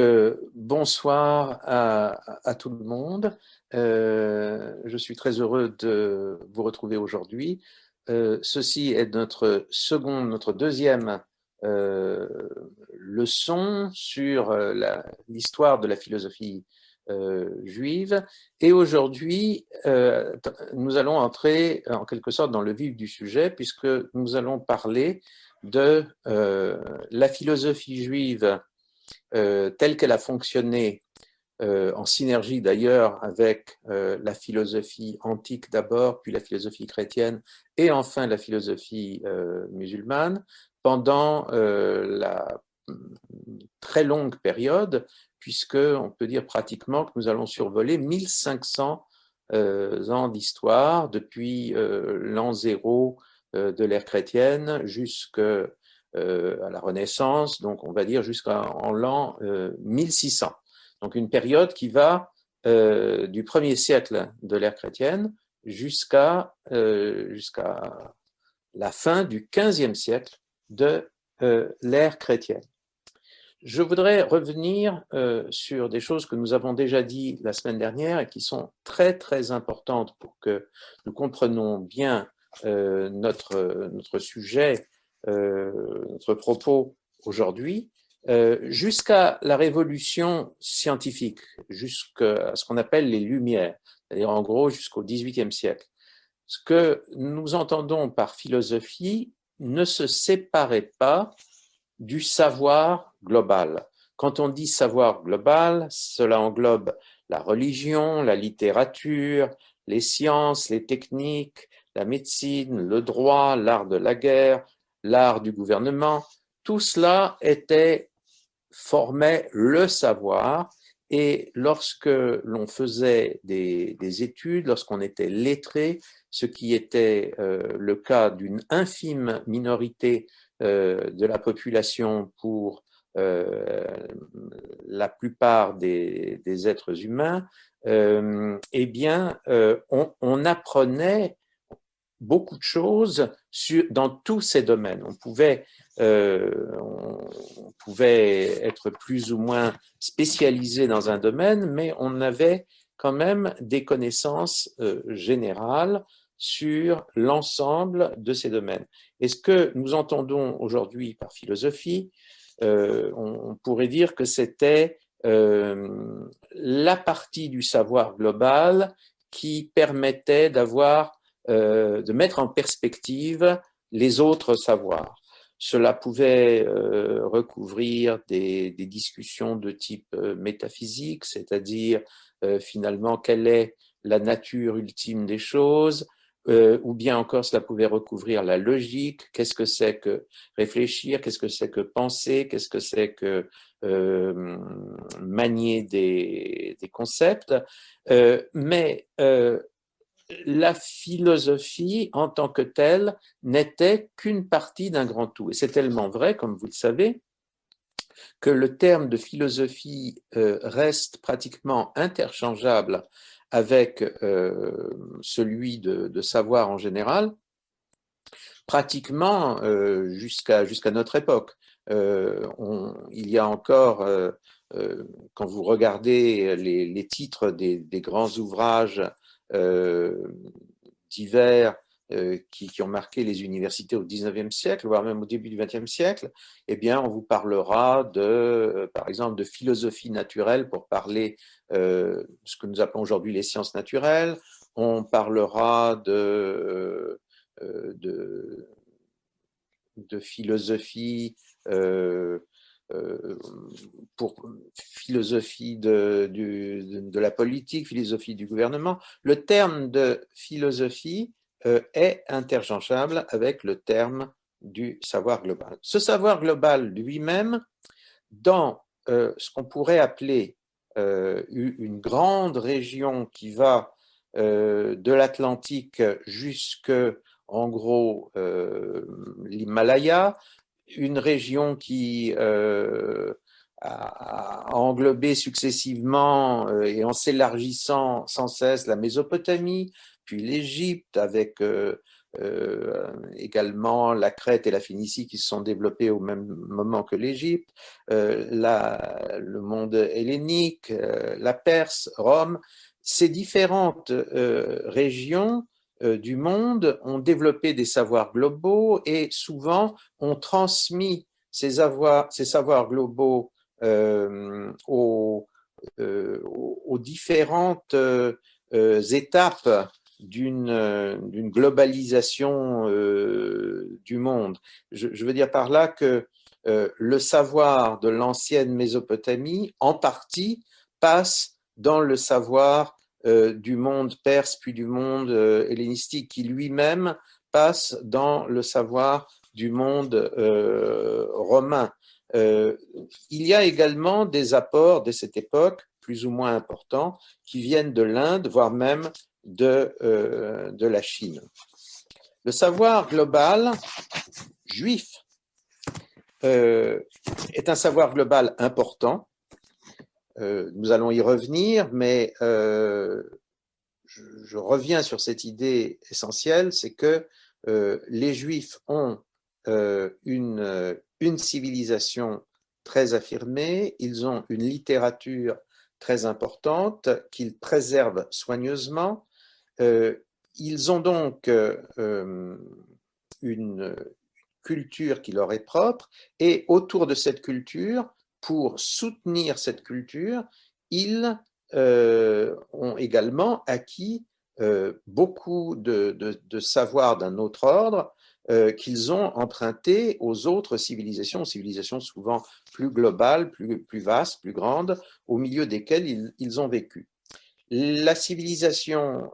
Bonsoir à tout le monde. Je suis très heureux de vous retrouver aujourd'hui. Ceci est notre deuxième euh, leçon sur l'histoire de la philosophie juive. Et aujourd'hui, nous allons entrer en quelque sorte dans le vif du sujet, puisque nous allons parler de la philosophie juive telle qu'elle a fonctionné, en synergie d'ailleurs avec la philosophie antique d'abord, puis la philosophie chrétienne, et enfin la philosophie musulmane, pendant la très longue période, puisque on peut dire pratiquement que nous allons survoler 1500 ans d'histoire, depuis l'an zéro de l'ère chrétienne jusqu'à la Renaissance, donc on va dire jusqu'en l'an 1600. Donc une période qui va du 1er siècle de l'ère chrétienne jusqu'à la fin du 15e siècle de l'ère chrétienne. Je voudrais revenir sur des choses que nous avons déjà dit la semaine dernière et qui sont très très importantes pour que nous comprenions bien notre sujet, notre propos aujourd'hui. Jusqu'à la révolution scientifique, jusqu'à ce qu'on appelle les Lumières, c'est-à-dire en gros jusqu'au XVIIIe siècle. Ce que nous entendons par philosophie ne se séparait pas du savoir global. Quand on dit savoir global, cela englobe la religion, la littérature, les sciences, les techniques, la médecine, le droit, l'art de la guerre, l'art du gouvernement. Tout cela formait le savoir, et lorsque l'on faisait des études, lorsqu'on était lettré, ce qui était le cas d'une infime minorité de la population pour la plupart des êtres humains, eh bien, on apprenait beaucoup de choses dans tous ces domaines. On pouvait être plus ou moins spécialisé dans un domaine, mais on avait quand même des connaissances générales sur l'ensemble de ces domaines. Et ce que nous entendons aujourd'hui par philosophie, on pourrait dire que c'était la partie du savoir global qui permettait de mettre en perspective les autres savoirs. Cela pouvait recouvrir des discussions de type métaphysique, c'est-à-dire finalement quelle est la nature ultime des choses, ou bien encore cela pouvait recouvrir la logique, qu'est-ce que c'est que réfléchir, qu'est-ce que c'est que penser, qu'est-ce que c'est que manier des concepts, mais la philosophie en tant que telle n'était qu'une partie d'un grand tout. Et c'est tellement vrai, comme vous le savez, que le terme de philosophie reste pratiquement interchangeable avec celui de savoir en général, pratiquement jusqu'à notre époque. Il y a encore, quand vous regardez les titres des grands ouvrages divers qui ont marqué les universités au XIXe siècle, voire même au début du XXe siècle, eh bien, on vous parlera par exemple, de philosophie naturelle pour parler ce que nous appelons aujourd'hui les sciences naturelles. On parlera de philosophie pour philosophie de la politique, philosophie du gouvernement. Le terme de philosophie est interchangeable avec le terme du savoir global. Ce savoir global lui-même, dans ce qu'on pourrait appeler une grande région qui va de l'Atlantique jusque, en gros, l'Himalaya, une région qui a englobé successivement et en s'élargissant sans cesse la Mésopotamie, puis l'Égypte avec également la Crète et la Phénicie qui se sont développées au même moment que l'Égypte, le monde hellénique, la Perse, Rome. Ces différentes régions du monde ont développé des savoirs globaux et souvent ont transmis ces savoirs globaux aux différentes étapes d'une globalisation du monde. Je veux dire par là que le savoir de l'ancienne Mésopotamie, en partie, passe dans le savoir du monde perse, puis du monde hellénistique, qui lui-même passe dans le savoir du monde romain. Il y a également des apports de cette époque, plus ou moins importants, qui viennent de l'Inde, voire même de la Chine. Le savoir global juif est un savoir global important. Nous allons y revenir, mais je reviens sur cette idée essentielle, c'est que les Juifs ont une civilisation très affirmée, ils ont une littérature très importante qu'ils préservent soigneusement. Ils ont donc une culture qui leur est propre, et autour de cette culture, pour soutenir cette culture, ils ont également acquis beaucoup de savoirs d'un autre ordre qu'ils ont emprunté aux autres civilisations souvent plus globales, plus vastes, plus grandes, au milieu desquelles ils ont vécu. La civilisation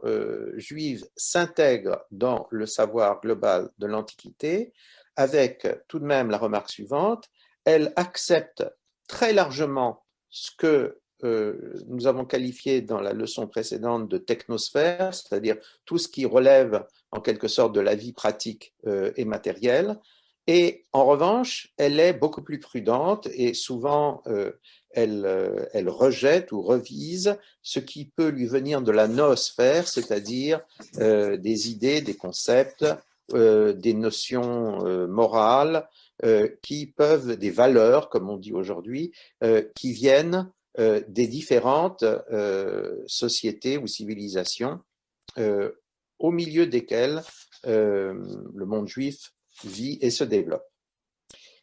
juive s'intègre dans le savoir global de l'Antiquité avec tout de même la remarque suivante: elle accepte très largement ce que nous avons qualifié dans la leçon précédente de technosphère, c'est-à-dire tout ce qui relève en quelque sorte de la vie pratique et matérielle. Et en revanche, elle est beaucoup plus prudente et souvent elle rejette ou revise ce qui peut lui venir de la noosphère, c'est-à-dire des idées, des concepts, des notions morales, des valeurs, comme on dit aujourd'hui, qui viennent des différentes sociétés ou civilisations au milieu desquelles le monde juif vit et se développe.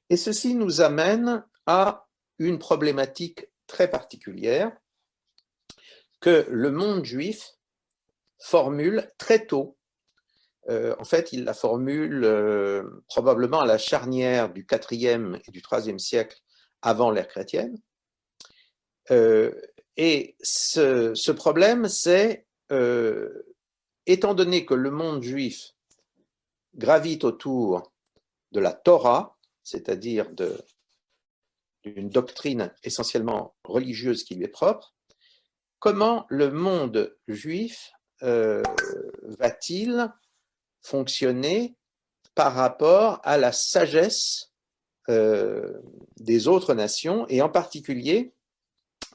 Et ceci nous amène à une problématique très particulière que le monde juif formule très tôt. En fait, il la formule probablement à la charnière du IVe et du IIIe siècle avant l'ère chrétienne. Et ce problème, c'est, étant donné que le monde juif gravite autour de la Torah, c'est-à-dire d'une doctrine essentiellement religieuse qui lui est propre, comment le monde juif va-t-il fonctionner par rapport à la sagesse des autres nations, et en particulier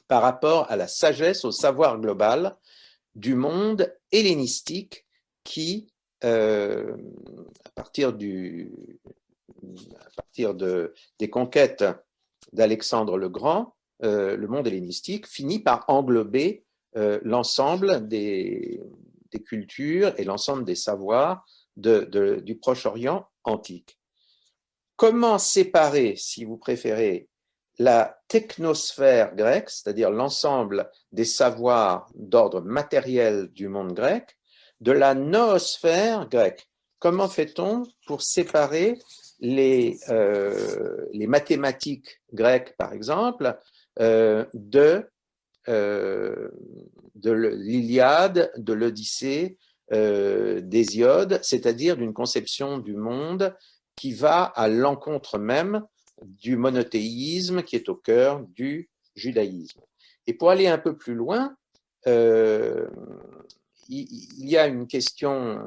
par rapport à la sagesse, au savoir global du monde hellénistique qui, à partir des conquêtes d'Alexandre le Grand, le monde hellénistique finit par englober l'ensemble des cultures et l'ensemble des savoirs du Proche-Orient antique. Comment séparer, si vous préférez, la technosphère grecque, c'est-à-dire l'ensemble des savoirs d'ordre matériel du monde grec, de la noosphère grecque? Comment fait-on pour séparer les mathématiques grecques, par exemple, de l'Iliade, de l'Odyssée, d'Hésiode, c'est-à-dire d'une conception du monde qui va à l'encontre même du monothéisme qui est au cœur du judaïsme. Et pour aller un peu plus loin, il y a une question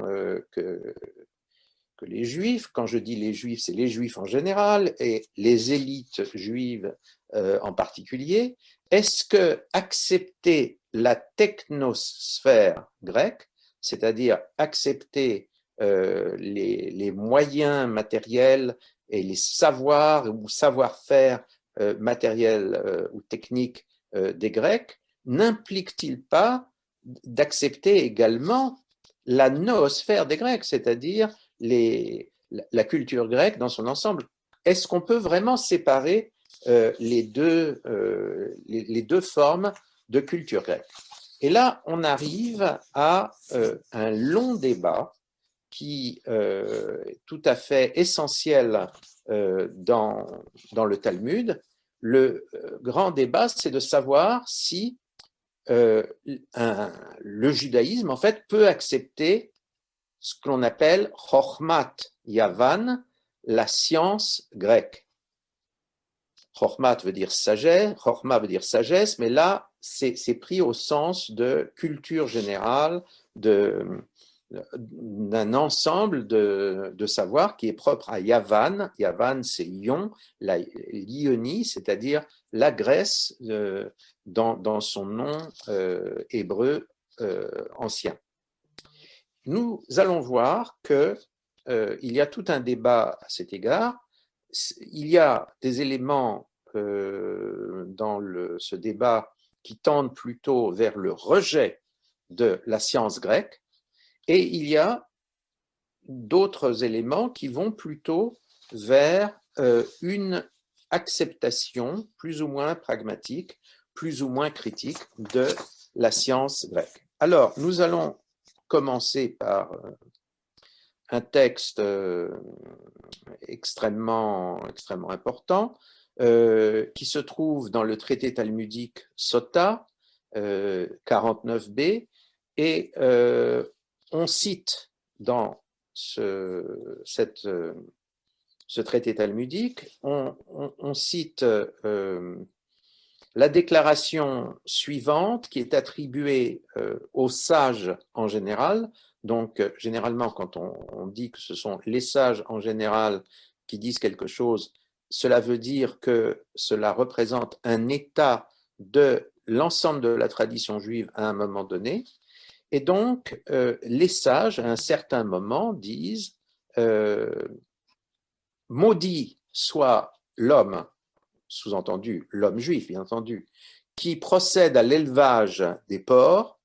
que les Juifs, quand je dis les Juifs, c'est les Juifs en général et les élites juives en particulier. Est-ce que accepter la technosphère grecque, c'est-à-dire accepter les moyens matériels et les savoirs ou savoir-faire matériels ou techniques des Grecs, n'implique-t-il pas d'accepter également la noosphère des Grecs, c'est-à-dire la culture grecque dans son ensemble? Est-ce qu'on peut vraiment séparer les deux formes de culture grecque? Et là, on arrive à un long débat qui est tout à fait essentiel dans le Talmud. Le grand débat, c'est de savoir si le judaïsme, en fait, peut accepter ce que l'on appelle Chochmat Yavan, la science grecque. Chochmat veut dire sagesse, Chochma veut dire sagesse, mais là, c'est pris au sens de culture générale, d'un ensemble de savoirs qui est propre à Yavan. Yavan, c'est Lyon, l'Ionie, c'est-à-dire la Grèce dans son nom hébreu ancien. Nous allons voir qu'il y a tout un débat à cet égard. Il y a des éléments dans ce débat qui tendent plutôt vers le rejet de la science grecque, et il y a d'autres éléments qui vont plutôt vers une acceptation plus ou moins pragmatique, plus ou moins critique de la science grecque. Alors, nous allons commencer par un texte extrêmement important qui se trouve dans le traité talmudique Sota 49b, et on cite dans ce traité talmudique, on cite la déclaration suivante qui est attribuée aux sages en général. Donc, généralement, quand on dit que ce sont les sages en général qui disent quelque chose, cela veut dire que cela représente un état de l'ensemble de la tradition juive à un moment donné. Et donc, les sages, à un certain moment, disent maudit soit l'homme, sous-entendu l'homme juif, bien entendu, qui procède à l'élevage des porcs.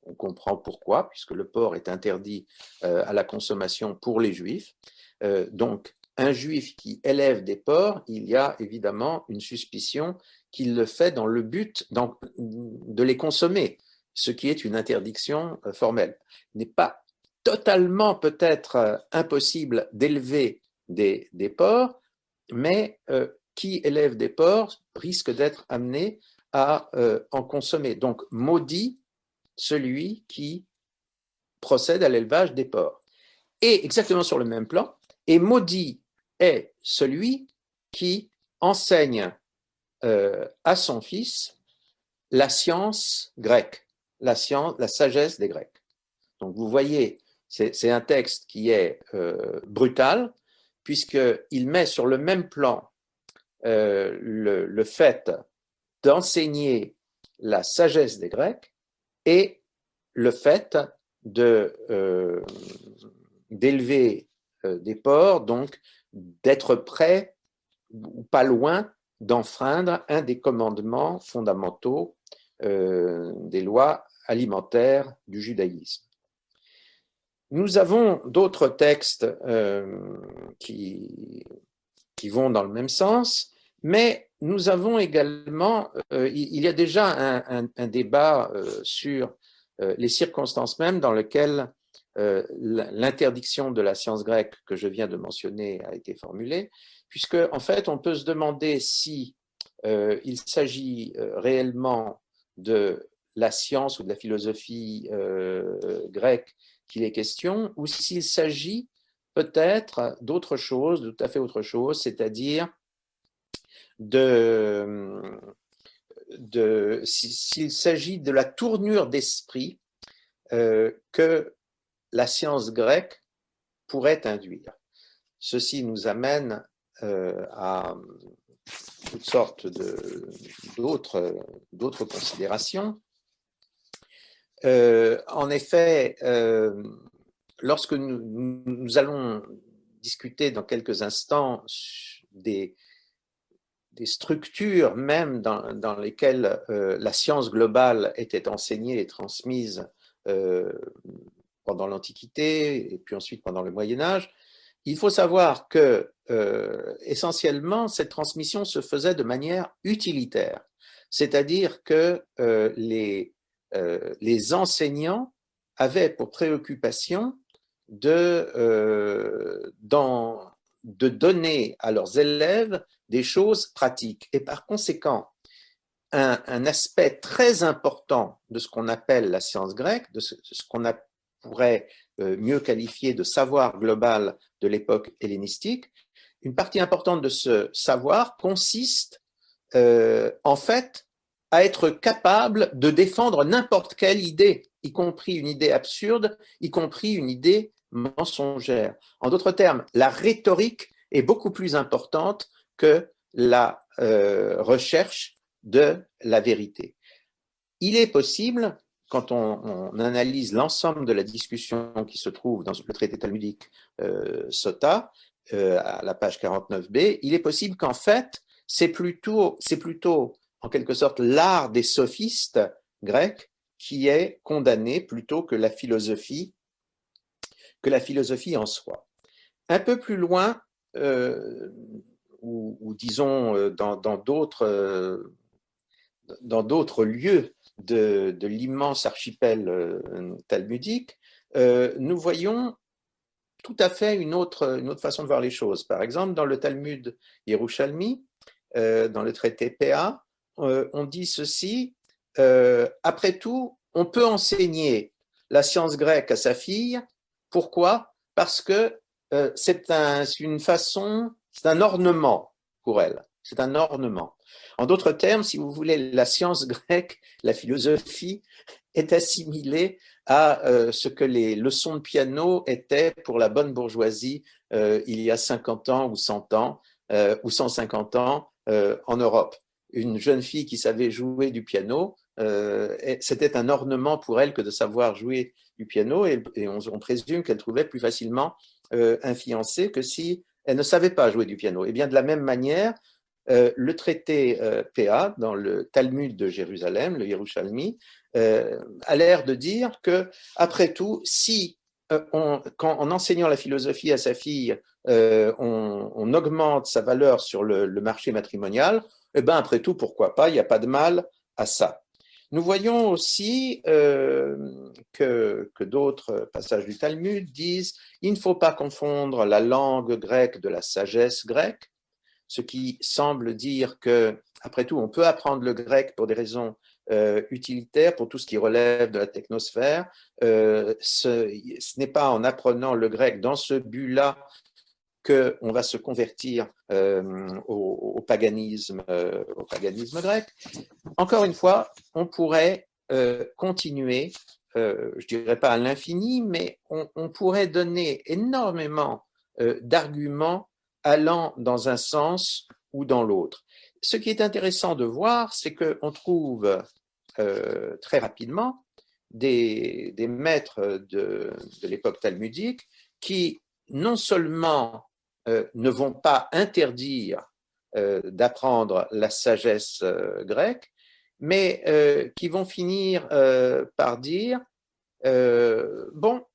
On comprend pourquoi, puisque le porc est interdit à la consommation pour les juifs. Donc, un juif qui élève des porcs, il y a évidemment une suspicion qu'il le fait dans le but de les consommer, ce qui est une interdiction formelle. Il n'est pas totalement peut-être impossible d'élever des porcs, mais qui élève des porcs risque d'être amené à en consommer. Donc, maudit celui qui procède à l'élevage des porcs. Et exactement sur le même plan, et maudit est celui qui enseigne à son fils la science grecque, la sagesse des Grecs. Donc vous voyez, c'est un texte qui est brutal, puisqu'il met sur le même plan le fait d'enseigner la sagesse des Grecs et le fait d'élever des porcs, donc d'être prêt ou pas loin d'enfreindre un des commandements fondamentaux des lois alimentaires du judaïsme. Nous avons d'autres textes qui vont dans le même sens, mais nous avons également, il y a déjà un débat sur les circonstances mêmes dans lesquelles l'interdiction de la science grecque que je viens de mentionner a été formulée, puisque en fait on peut se demander si il s'agit réellement de la science ou de la philosophie grecque qu'il est question, ou s'il s'agit peut-être d'autre chose, de tout à fait autre chose, c'est-à-dire s'il s'agit de la tournure d'esprit que la science grecque pourrait induire. Ceci nous amène à toutes sortes d'autres considérations. En effet, lorsque nous allons discuter dans quelques instants des structures même dans lesquelles la science globale était enseignée et transmise pendant l'Antiquité et puis ensuite pendant le Moyen-Âge, il faut savoir que essentiellement cette transmission se faisait de manière utilitaire, c'est-à-dire que les enseignants avaient pour préoccupation de donner à leurs élèves des choses pratiques. Et par conséquent, un aspect très important de ce qu'on appelle la science grecque, de ce qu'on pourrait mieux qualifier de savoir global de l'époque hellénistique, une partie importante de ce savoir consiste en fait à être capable de défendre n'importe quelle idée, y compris une idée absurde, y compris une idée mensongère. En d'autres termes, la rhétorique est beaucoup plus importante que la recherche de la vérité. Il est possible, quand on analyse l'ensemble de la discussion qui se trouve dans le traité talmudique Sota, à la page 49b, il est possible qu'en fait, c'est plutôt en quelque sorte l'art des sophistes grecs qui est condamné plutôt que la philosophie en soi. Un peu plus loin, ou disons dans d'autres lieux de l'immense archipel talmudique, nous voyons tout à fait une autre façon de voir les choses. Par exemple, dans le Talmud Yerushalmi, dans le traité PA, on dit ceci, après tout, on peut enseigner la science grecque à sa fille. Pourquoi? Parce que c'est une façon, c'est un ornement pour elle. C'est un ornement. En d'autres termes, si vous voulez, la science grecque, la philosophie, est assimilée à ce que les leçons de piano étaient pour la bonne bourgeoisie il y a 50 ans ou 100 ans ou 150 ans en Europe. Une jeune fille qui savait jouer du piano, c'était un ornement pour elle que de savoir jouer du piano, et on présume qu'elle trouvait plus facilement un fiancé que si elle ne savait pas jouer du piano. Et bien de la même manière, le traité PA dans le Talmud de Jérusalem, le Yerushalmi, a l'air de dire que, après tout, si en enseignant la philosophie à sa fille, on augmente sa valeur sur le marché matrimonial, eh bien, après tout, pourquoi pas, il n'y a pas de mal à ça. Nous voyons aussi que d'autres passages du Talmud disent il ne faut pas confondre la langue grecque de la sagesse grecque, ce qui semble dire que, après tout, on peut apprendre le grec pour des raisons utilitaires, pour tout ce qui relève de la technosphère. Ce n'est pas en apprenant le grec dans ce but-là qu'on va se convertir au paganisme grec. Encore une fois, on pourrait continuer, je ne dirais pas à l'infini, mais on pourrait donner énormément d'arguments allant dans un sens ou dans l'autre. Ce qui est intéressant de voir, c'est qu'on trouve très rapidement des maîtres de l'époque talmudique qui non seulement ne vont pas interdire d'apprendre la sagesse grecque, mais qui vont finir par dire bon,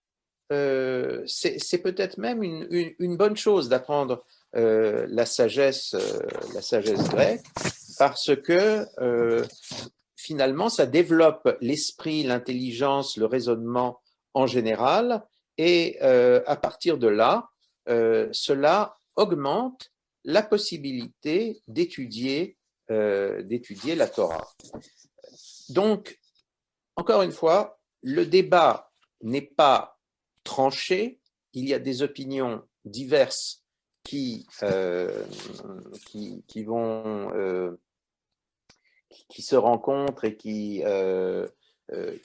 c'est peut-être même une bonne chose d'apprendre la sagesse grecque, parce que finalement, ça développe l'esprit, l'intelligence, le raisonnement en général, et à partir de là, cela augmente la possibilité d'étudier la Torah. Donc, encore une fois, le débat n'est pas tranché, il y a des opinions diverses qui se rencontrent et qui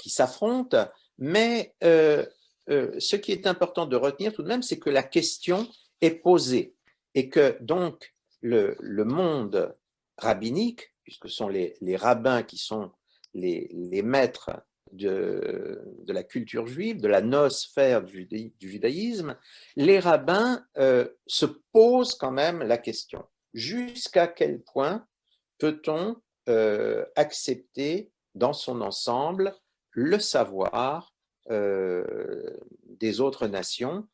s'affrontent, mais ce qui est important de retenir tout de même, c'est que la question est posée et que donc le monde rabbinique, puisque ce sont les rabbins qui sont les maîtres de la culture juive, de la noosphère du judaïsme, les rabbins se posent quand même la question, jusqu'à quel point peut-on accepter dans son ensemble le savoir des autres nations?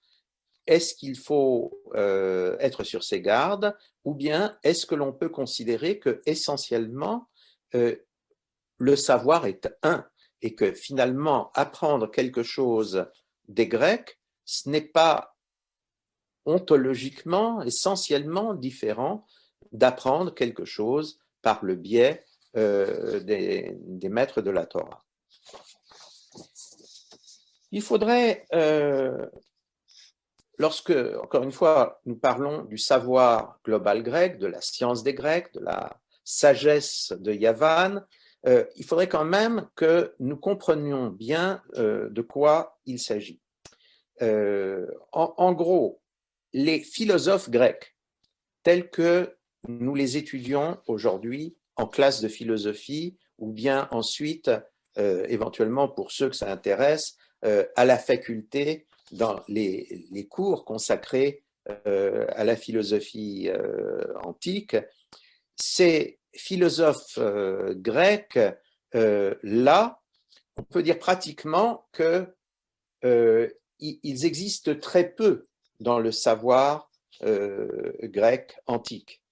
Est-ce qu'il faut être sur ses gardes, ou bien est-ce que l'on peut considérer que essentiellement le savoir est un, et que finalement apprendre quelque chose des Grecs, ce n'est pas ontologiquement, essentiellement différent d'apprendre quelque chose par le biais des maîtres de la Torah. Il faudrait, lorsque, encore une fois, nous parlons du savoir global grec, de la science des Grecs, de la sagesse de Yavan, il faudrait quand même que nous comprenions bien de quoi il s'agit. En gros, les philosophes grecs, tels que nous les étudions aujourd'hui en classe de philosophie, ou bien ensuite, éventuellement pour ceux que ça intéresse, à la faculté, dans les cours consacrés à la philosophie antique, ces philosophes grecs, là, on peut dire pratiquement qu'ils existent très peu dans le savoir grec antique.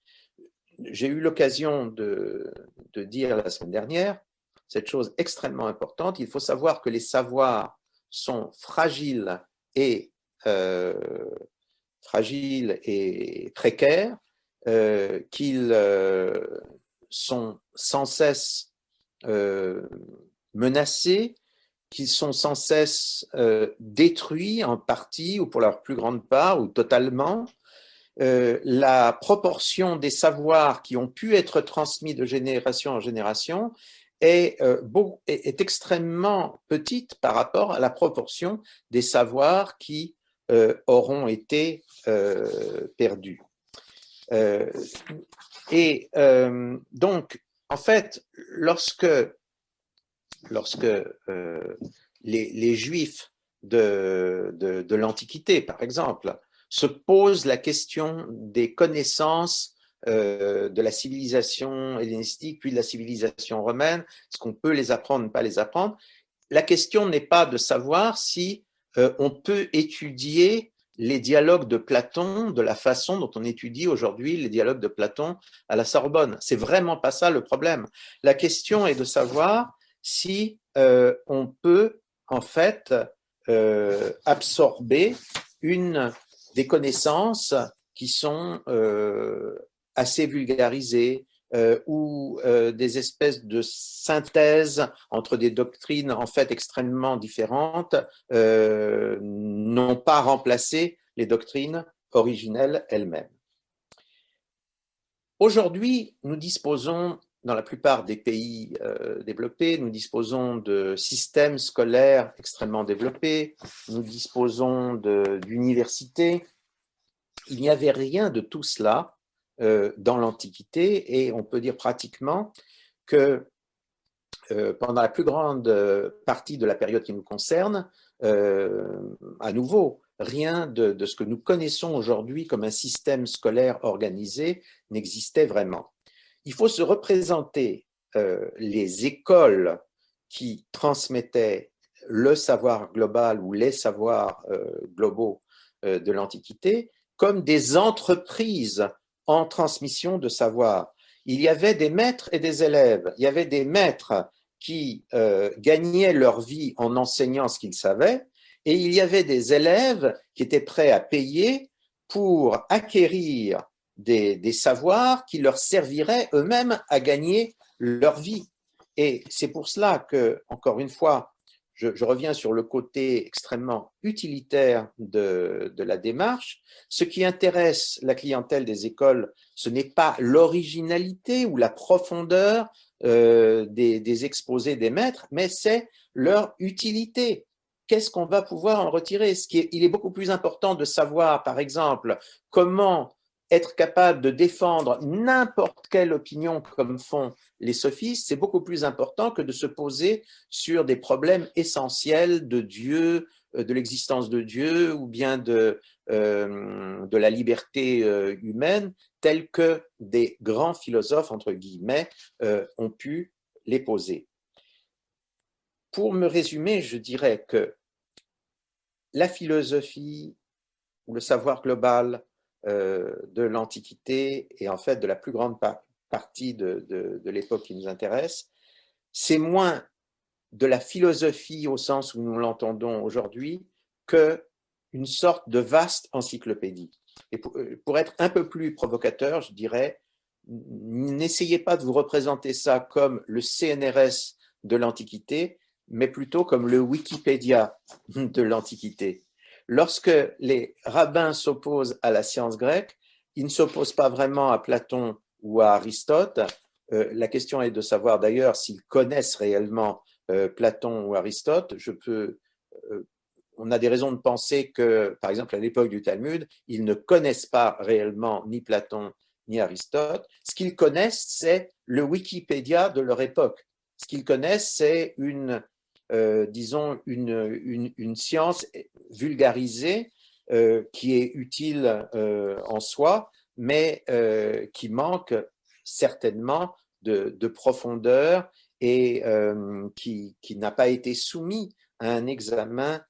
J'ai eu l'occasion de dire la semaine dernière cette chose extrêmement importante. Il faut savoir que les savoirs sont fragiles et précaires, qu'ils sont sans cesse menacés, qu'ils sont sans cesse détruits en partie ou pour la plus grande part ou totalement. La proportion des savoirs qui ont pu être transmis de génération en génération est extrêmement petite par rapport à la proportion des savoirs qui auront été perdus. Donc, en fait, lorsque les Juifs de l'Antiquité, par exemple, se posent la question des connaissances de la civilisation hellénistique, puis de la civilisation romaine, est-ce qu'on peut les apprendre, ne pas les apprendre? La question n'est pas de savoir si on peut étudier les dialogues de Platon de la façon dont on étudie aujourd'hui les dialogues de Platon à la Sorbonne. C'est vraiment pas ça le problème. La question est de savoir si on peut en fait absorber des connaissances qui sont assez vulgarisées ou des espèces de synthèses entre des doctrines en fait extrêmement différentes n'ont pas remplacé les doctrines originelles elles-mêmes. Aujourd'hui, nous disposons, dans la plupart des pays développés, nous disposons de systèmes scolaires extrêmement développés, nous disposons d'universités. Il n'y avait rien de tout cela dans l'Antiquité, et on peut dire pratiquement que pendant la plus grande partie de la période qui nous concerne, à nouveau, rien de ce que nous connaissons aujourd'hui comme un système scolaire organisé n'existait vraiment. Il faut se représenter les écoles qui transmettaient le savoir global ou les savoirs globaux de l'Antiquité comme des entreprises en transmission de savoir. Il y avait des maîtres et des élèves. Il y avait des maîtres qui gagnaient leur vie en enseignant ce qu'ils savaient, et il y avait des élèves qui étaient prêts à payer pour acquérir des savoirs qui leur serviraient eux-mêmes à gagner leur vie. Et c'est pour cela que, encore une fois, je reviens sur le côté extrêmement utilitaire de la démarche. Ce qui intéresse la clientèle des écoles, ce n'est pas l'originalité ou la profondeur des exposés des maîtres, mais c'est leur utilité. Qu'est-ce qu'on va pouvoir en retirer? Il est beaucoup plus important de savoir, par exemple, comment être capable de défendre n'importe quelle opinion comme font les sophistes, c'est beaucoup plus important que de se poser sur des problèmes essentiels de Dieu, de l'existence de Dieu ou bien de la liberté humaine, tels que des grands philosophes, entre guillemets, ont pu les poser. Pour me résumer, je dirais que la philosophie ou le savoir global de l'Antiquité et en fait de la plus grande partie de l'époque qui nous intéresse, c'est moins de la philosophie au sens où nous l'entendons aujourd'hui qu'une sorte de vaste encyclopédie. Et pour être un peu plus provocateur, je dirais, n'essayez pas de vous représenter ça comme le CNRS de l'Antiquité, mais plutôt comme le Wikipédia de l'Antiquité. Lorsque les rabbins s'opposent à la science grecque, ils ne s'opposent pas vraiment à Platon ou à Aristote. La question est de savoir d'ailleurs s'ils connaissent réellement Platon ou Aristote. On a des raisons de penser que, par exemple, à l'époque du Talmud, ils ne connaissent pas réellement ni Platon ni Aristote. Ce qu'ils connaissent, c'est le Wikipédia de leur époque. Ce qu'ils connaissent, c'est disons, une science vulgarisée qui est utile en soi, mais qui manque certainement de profondeur et qui n'a pas été soumis à un examen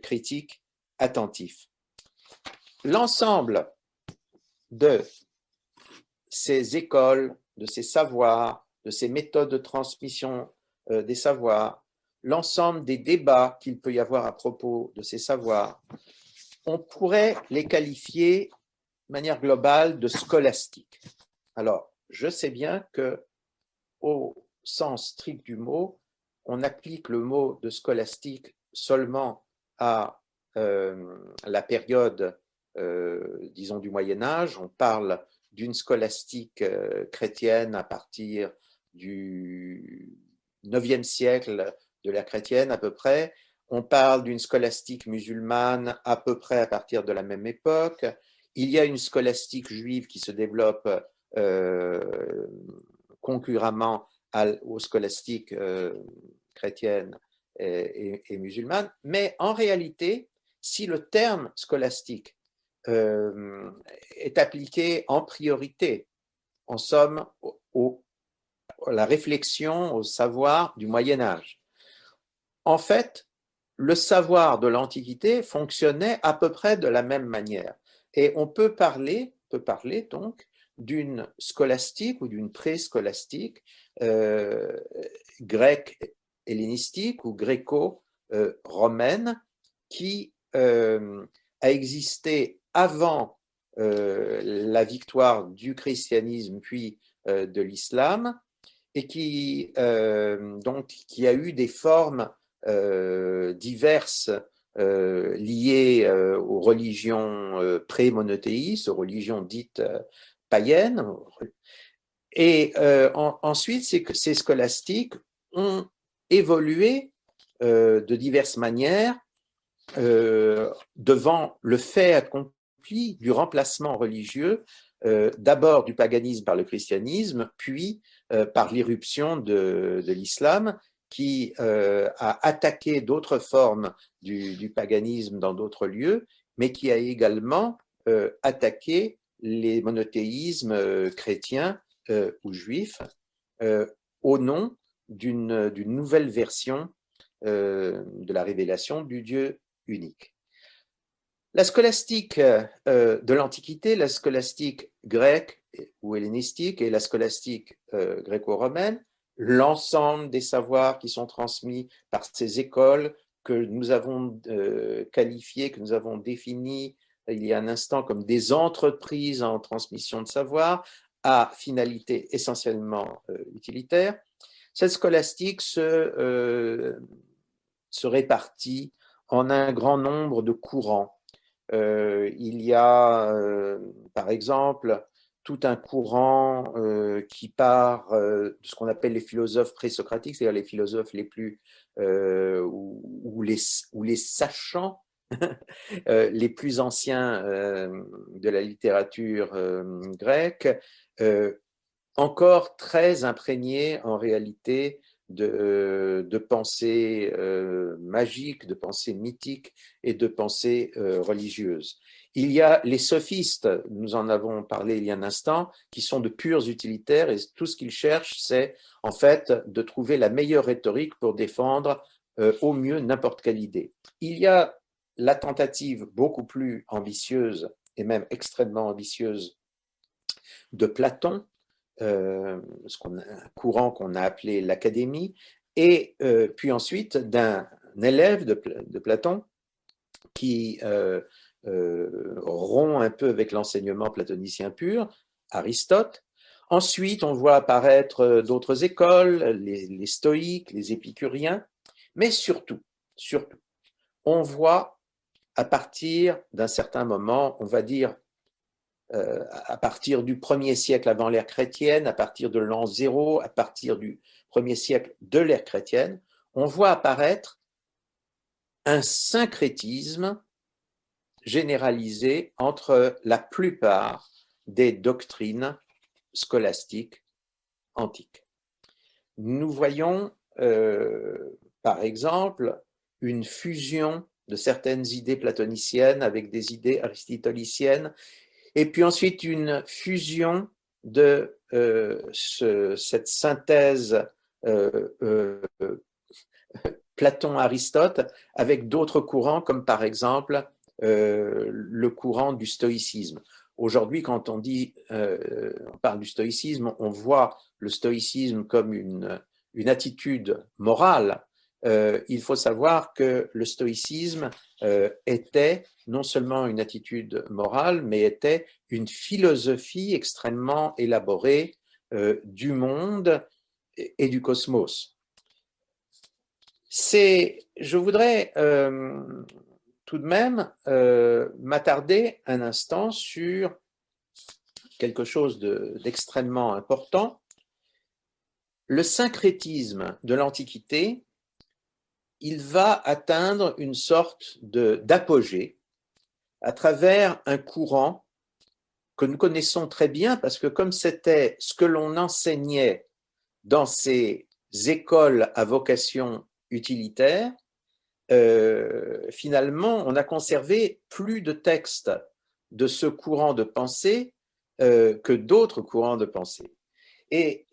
critique attentif. L'ensemble de ces écoles, de ces savoirs, de ces méthodes de transmission des savoirs, l'ensemble des débats qu'il peut y avoir à propos de ces savoirs, on pourrait les qualifier de manière globale de scolastiques. Alors, je sais bien que, au sens strict du mot, on applique le mot de scolastique seulement à la période, disons, du Moyen-Âge. On parle d'une scolastique chrétienne à partir du IXe siècle de l'ère chrétienne à peu près. On parle d'une scolastique musulmane à peu près à partir de la même époque. Il y a une scolastique juive qui se développe concurremment aux scolastiques chrétiennes et musulmanes. Mais en réalité, si le terme scolastique est appliqué en priorité, en somme, à la réflexion, au savoir du Moyen Âge, en fait, le savoir de l'Antiquité fonctionnait à peu près de la même manière. Et on peut parler donc d'une scolastique ou d'une préscolastique grecque hellénistique ou gréco-romaine qui a existé avant la victoire du christianisme puis de l'islam et qui a eu des formes diverses liées aux religions pré-monothéistes, aux religions dites païennes. Et ensuite, ces scolastiques ont évolué de diverses manières devant le fait accompli du remplacement religieux, d'abord du paganisme par le christianisme, puis par l'irruption de l'islam, qui a attaqué d'autres formes du paganisme dans d'autres lieux, mais qui a également attaqué les monothéismes chrétiens ou juifs au nom d'une nouvelle version de la révélation du Dieu unique. La scolastique de l'Antiquité, la scolastique grecque ou hellénistique et la scolastique gréco-romaine, l'ensemble des savoirs qui sont transmis par ces écoles que nous avons qualifiées, que nous avons définies il y a un instant comme des entreprises en transmission de savoir à finalité essentiellement utilitaire. Cette scolastique se répartit en un grand nombre de courants. Il y a, par exemple, tout un courant qui part de ce qu'on appelle les philosophes présocratiques, c'est-à-dire les philosophes les plus, ou les sachants les plus anciens de la littérature grecque, encore très imprégnés en réalité de pensées magiques, de pensées mythiques et de pensées religieuses. Il y a les sophistes, nous en avons parlé il y a un instant, qui sont de purs utilitaires et tout ce qu'ils cherchent, c'est en fait de trouver la meilleure rhétorique pour défendre au mieux n'importe quelle idée. Il y a la tentative beaucoup plus ambitieuse et même extrêmement ambitieuse de Platon, un courant qu'on a appelé l'académie, et puis ensuite d'un élève de Platon qui rompt un peu avec l'enseignement platonicien pur, Aristote. Ensuite, on voit apparaître d'autres écoles, les stoïques, les épicuriens, mais surtout, on voit à partir d'un certain moment, on va dire à partir du 1er siècle avant l'ère chrétienne, à partir de l'an 0, à partir du 1er siècle de l'ère chrétienne, on voit apparaître un syncrétisme généralisé entre la plupart des doctrines scolastiques antiques. Nous voyons, par exemple, une fusion de certaines idées platoniciennes avec des idées aristotéliciennes, et puis ensuite une fusion de cette synthèse Platon-Aristote avec d'autres courants, comme par exemple le courant du stoïcisme. Aujourd'hui, quand on parle du stoïcisme, on voit le stoïcisme comme une attitude morale. Il faut savoir que le stoïcisme était non seulement une attitude morale, mais était une philosophie extrêmement élaborée du monde et du cosmos. Je voudrais tout de même m'attarder un instant sur quelque chose d'extrêmement important. Le syncrétisme de l'Antiquité, il va atteindre une sorte d'apogée à travers un courant que nous connaissons très bien parce que comme c'était ce que l'on enseignait dans ces écoles à vocation utilitaire, finalement, on a conservé plus de textes de ce courant de pensée que d'autres courants de pensée. Et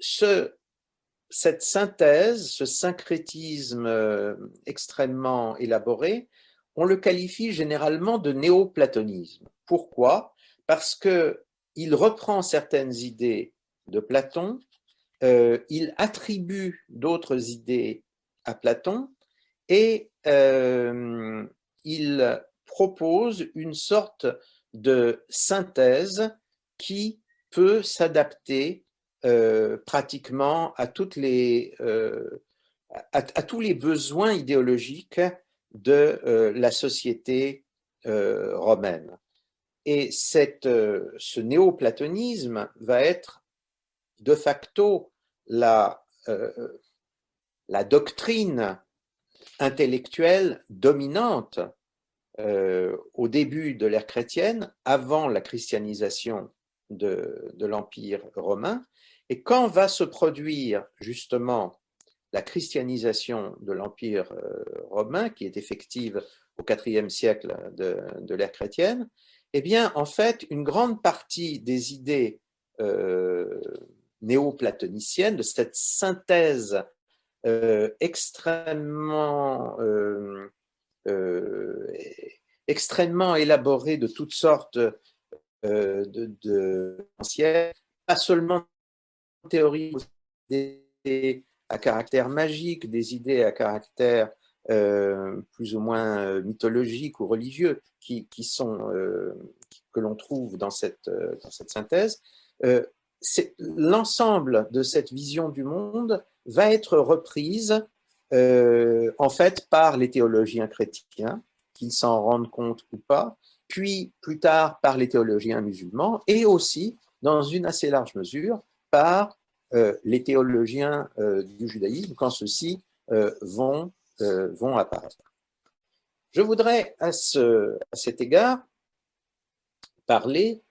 cette synthèse, ce syncrétisme extrêmement élaboré, on le qualifie généralement de néoplatonisme. Pourquoi? Parce qu'il reprend certaines idées de Platon, il attribue d'autres idées à Platon, et il propose une sorte de synthèse qui peut s'adapter pratiquement à tous les besoins idéologiques de la société romaine. Et ce néoplatonisme va être de facto la doctrine intellectuelle dominante au début de l'ère chrétienne, avant la christianisation de l'Empire romain. Et quand va se produire justement la christianisation de l'Empire romain, qui est effective au IVe siècle de l'ère chrétienne, eh bien, en fait, une grande partie des idées néoplatoniciennes, de cette synthèse extrêmement élaborée de toutes sortes de pas seulement théories à caractère magique, des idées à caractère plus ou moins mythologique ou religieux que l'on trouve dans cette synthèse. L'ensemble de cette vision du monde va être reprise en fait par les théologiens chrétiens, qu'ils s'en rendent compte ou pas, puis plus tard par les théologiens musulmans et aussi, dans une assez large mesure, par les théologiens du judaïsme quand ceux-ci vont apparaître. Je voudrais à cet égard parler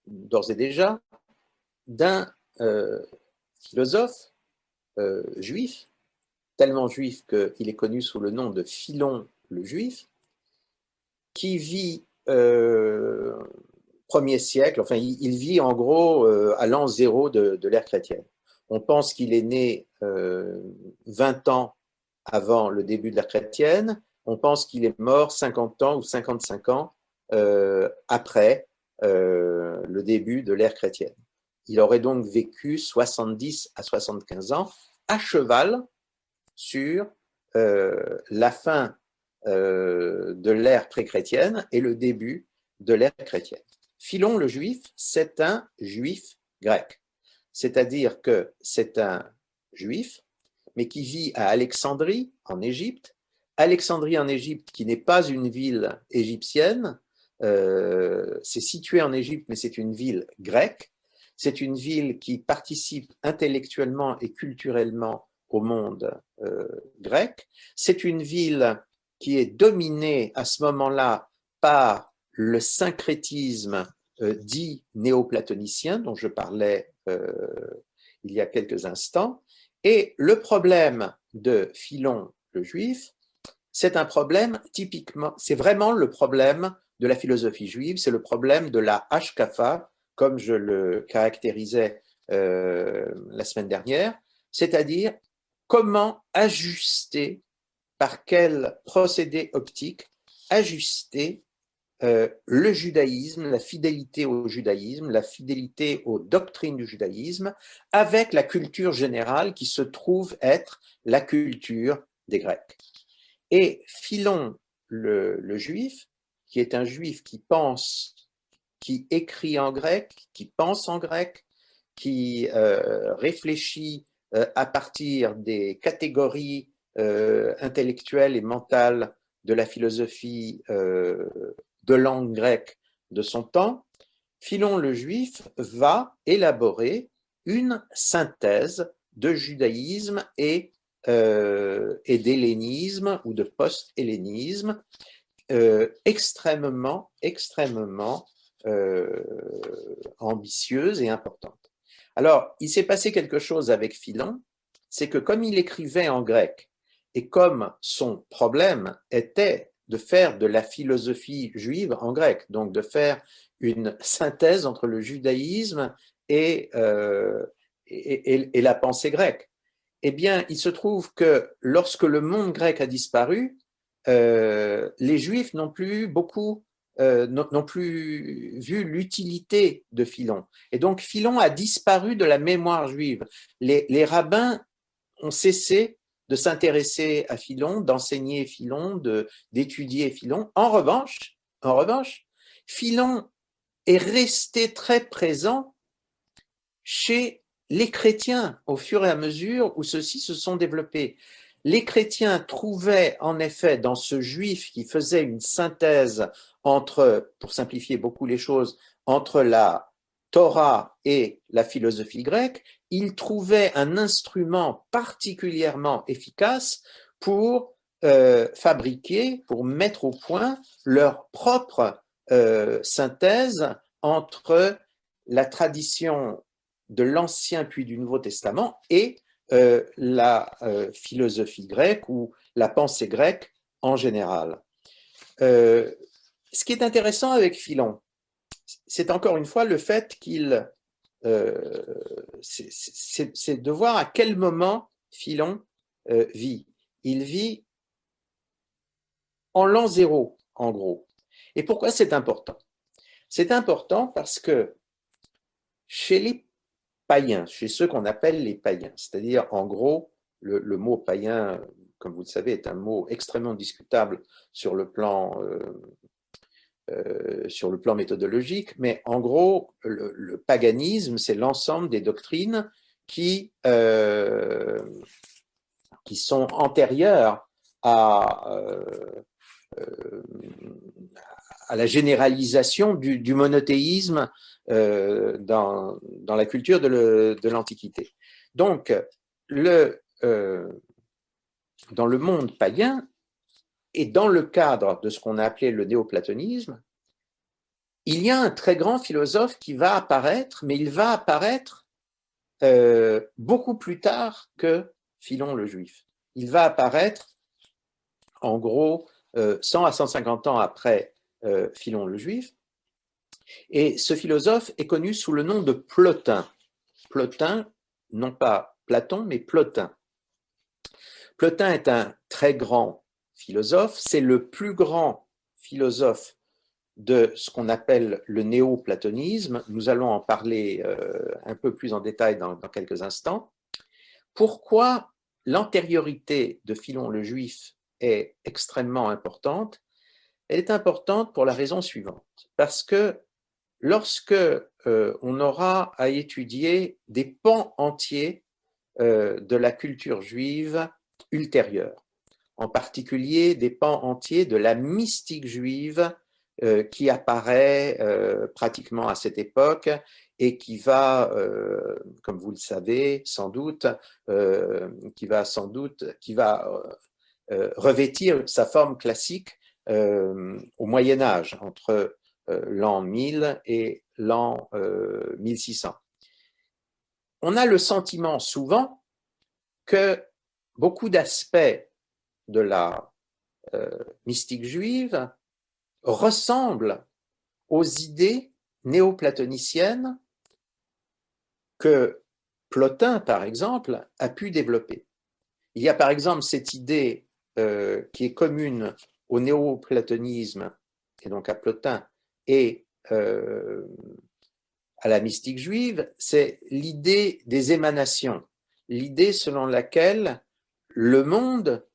d'ores et déjà d'un philosophe juif, tellement juif qu'il est connu sous le nom de Philon le Juif, qui vit premier siècle, enfin il vit en gros à l'an zéro de l'ère chrétienne. On pense qu'il est né 20 ans avant le début de l'ère chrétienne, on pense qu'il est mort 50 ans ou 55 ans après le début de l'ère chrétienne. Il aurait donc vécu 70 à 75 ans à cheval sur la fin de l'ère pré-chrétienne et le début de l'ère chrétienne. Philon le juif, c'est un juif grec, c'est-à-dire que c'est un juif, mais qui vit à Alexandrie, en Égypte. Alexandrie en Égypte, qui n'est pas une ville égyptienne, c'est situé en Égypte, mais c'est une ville grecque. C'est une ville qui participe intellectuellement et culturellement au monde grec. C'est une ville qui est dominée à ce moment-là par le syncrétisme dit néoplatonicien, dont je parlais il y a quelques instants. Et le problème de Philon le juif, c'est un problème typiquement, c'est vraiment le problème de la philosophie juive, c'est le problème de la hashkafa, comme je le caractérisais la semaine dernière, c'est-à-dire comment ajuster, par quel procédé optique, ajuster le judaïsme, la fidélité au judaïsme, la fidélité aux doctrines du judaïsme, avec la culture générale qui se trouve être la culture des Grecs. Et Philon le juif, qui est un juif qui pense, qui écrit en grec, qui pense en grec, qui réfléchit à partir des catégories intellectuelles et mentales de la philosophie de langue grecque de son temps, Philon le juif va élaborer une synthèse de judaïsme et d'hellénisme ou de post-hellénisme extrêmement ambitieuse et importante. Alors, il s'est passé quelque chose avec Philon, c'est que comme il écrivait en grec et comme son problème était de faire de la philosophie juive en grec, donc de faire une synthèse entre le judaïsme et la pensée grecque, eh bien, il se trouve que lorsque le monde grec a disparu, les Juifs n'ont plus vu l'utilité de Philon. Et donc, Philon a disparu de la mémoire juive. Les rabbins ont cessé de s'intéresser à Philon, d'enseigner Philon, d'étudier Philon. En revanche, Philon est resté très présent chez les chrétiens au fur et à mesure où ceux-ci se sont développés. Les chrétiens trouvaient en effet dans ce juif qui faisait une synthèse entre, pour simplifier beaucoup les choses, entre la Torah et la philosophie grecque, ils trouvaient un instrument particulièrement efficace pour fabriquer, pour mettre au point leur propre synthèse entre la tradition de l'Ancien puis du Nouveau Testament et la philosophie grecque ou la pensée grecque en général. Ce qui est intéressant avec Philon, c'est encore une fois le fait qu'il c'est de voir à quel moment Philon vit. Il vit en l'an zéro, en gros. Et pourquoi c'est important? C'est important parce que chez les païens, chez ceux qu'on appelle les païens, c'est-à-dire en gros, le mot païen, comme vous le savez, est un mot extrêmement discutable sur le plan méthodologique, mais en gros, le paganisme, c'est l'ensemble des doctrines qui sont antérieures à la généralisation du monothéisme dans la culture de l'Antiquité. Donc, dans le monde païen, et dans le cadre de ce qu'on a appelé le néoplatonisme, il y a un très grand philosophe qui va apparaître, mais il va apparaître beaucoup plus tard que Philon le Juif. Il va apparaître en gros 100 à 150 ans après Philon le Juif, et ce philosophe est connu sous le nom de Plotin. Plotin, non pas Platon, mais Plotin. Plotin est un très grand philosophe, c'est le plus grand philosophe de ce qu'on appelle le néoplatonisme. Nous allons en parler un peu plus en détail dans quelques instants. Pourquoi l'antériorité de Philon le Juif est extrêmement importante? Elle est importante pour la raison suivante, parce que lorsque on aura à étudier des pans entiers de la culture juive ultérieure, en particulier des pans entiers de la mystique juive qui apparaît pratiquement à cette époque et qui va, comme vous le savez sans doute, revêtir sa forme classique au Moyen Âge, entre l'an 1000 et l'an 1600. On a le sentiment souvent que beaucoup d'aspects de la mystique juive ressemblent aux idées néoplatoniciennes que Plotin, par exemple, a pu développer. Il y a par exemple cette idée qui est commune au néoplatonisme, et donc à Plotin, et à la mystique juive, c'est l'idée des émanations, l'idée selon laquelle le monde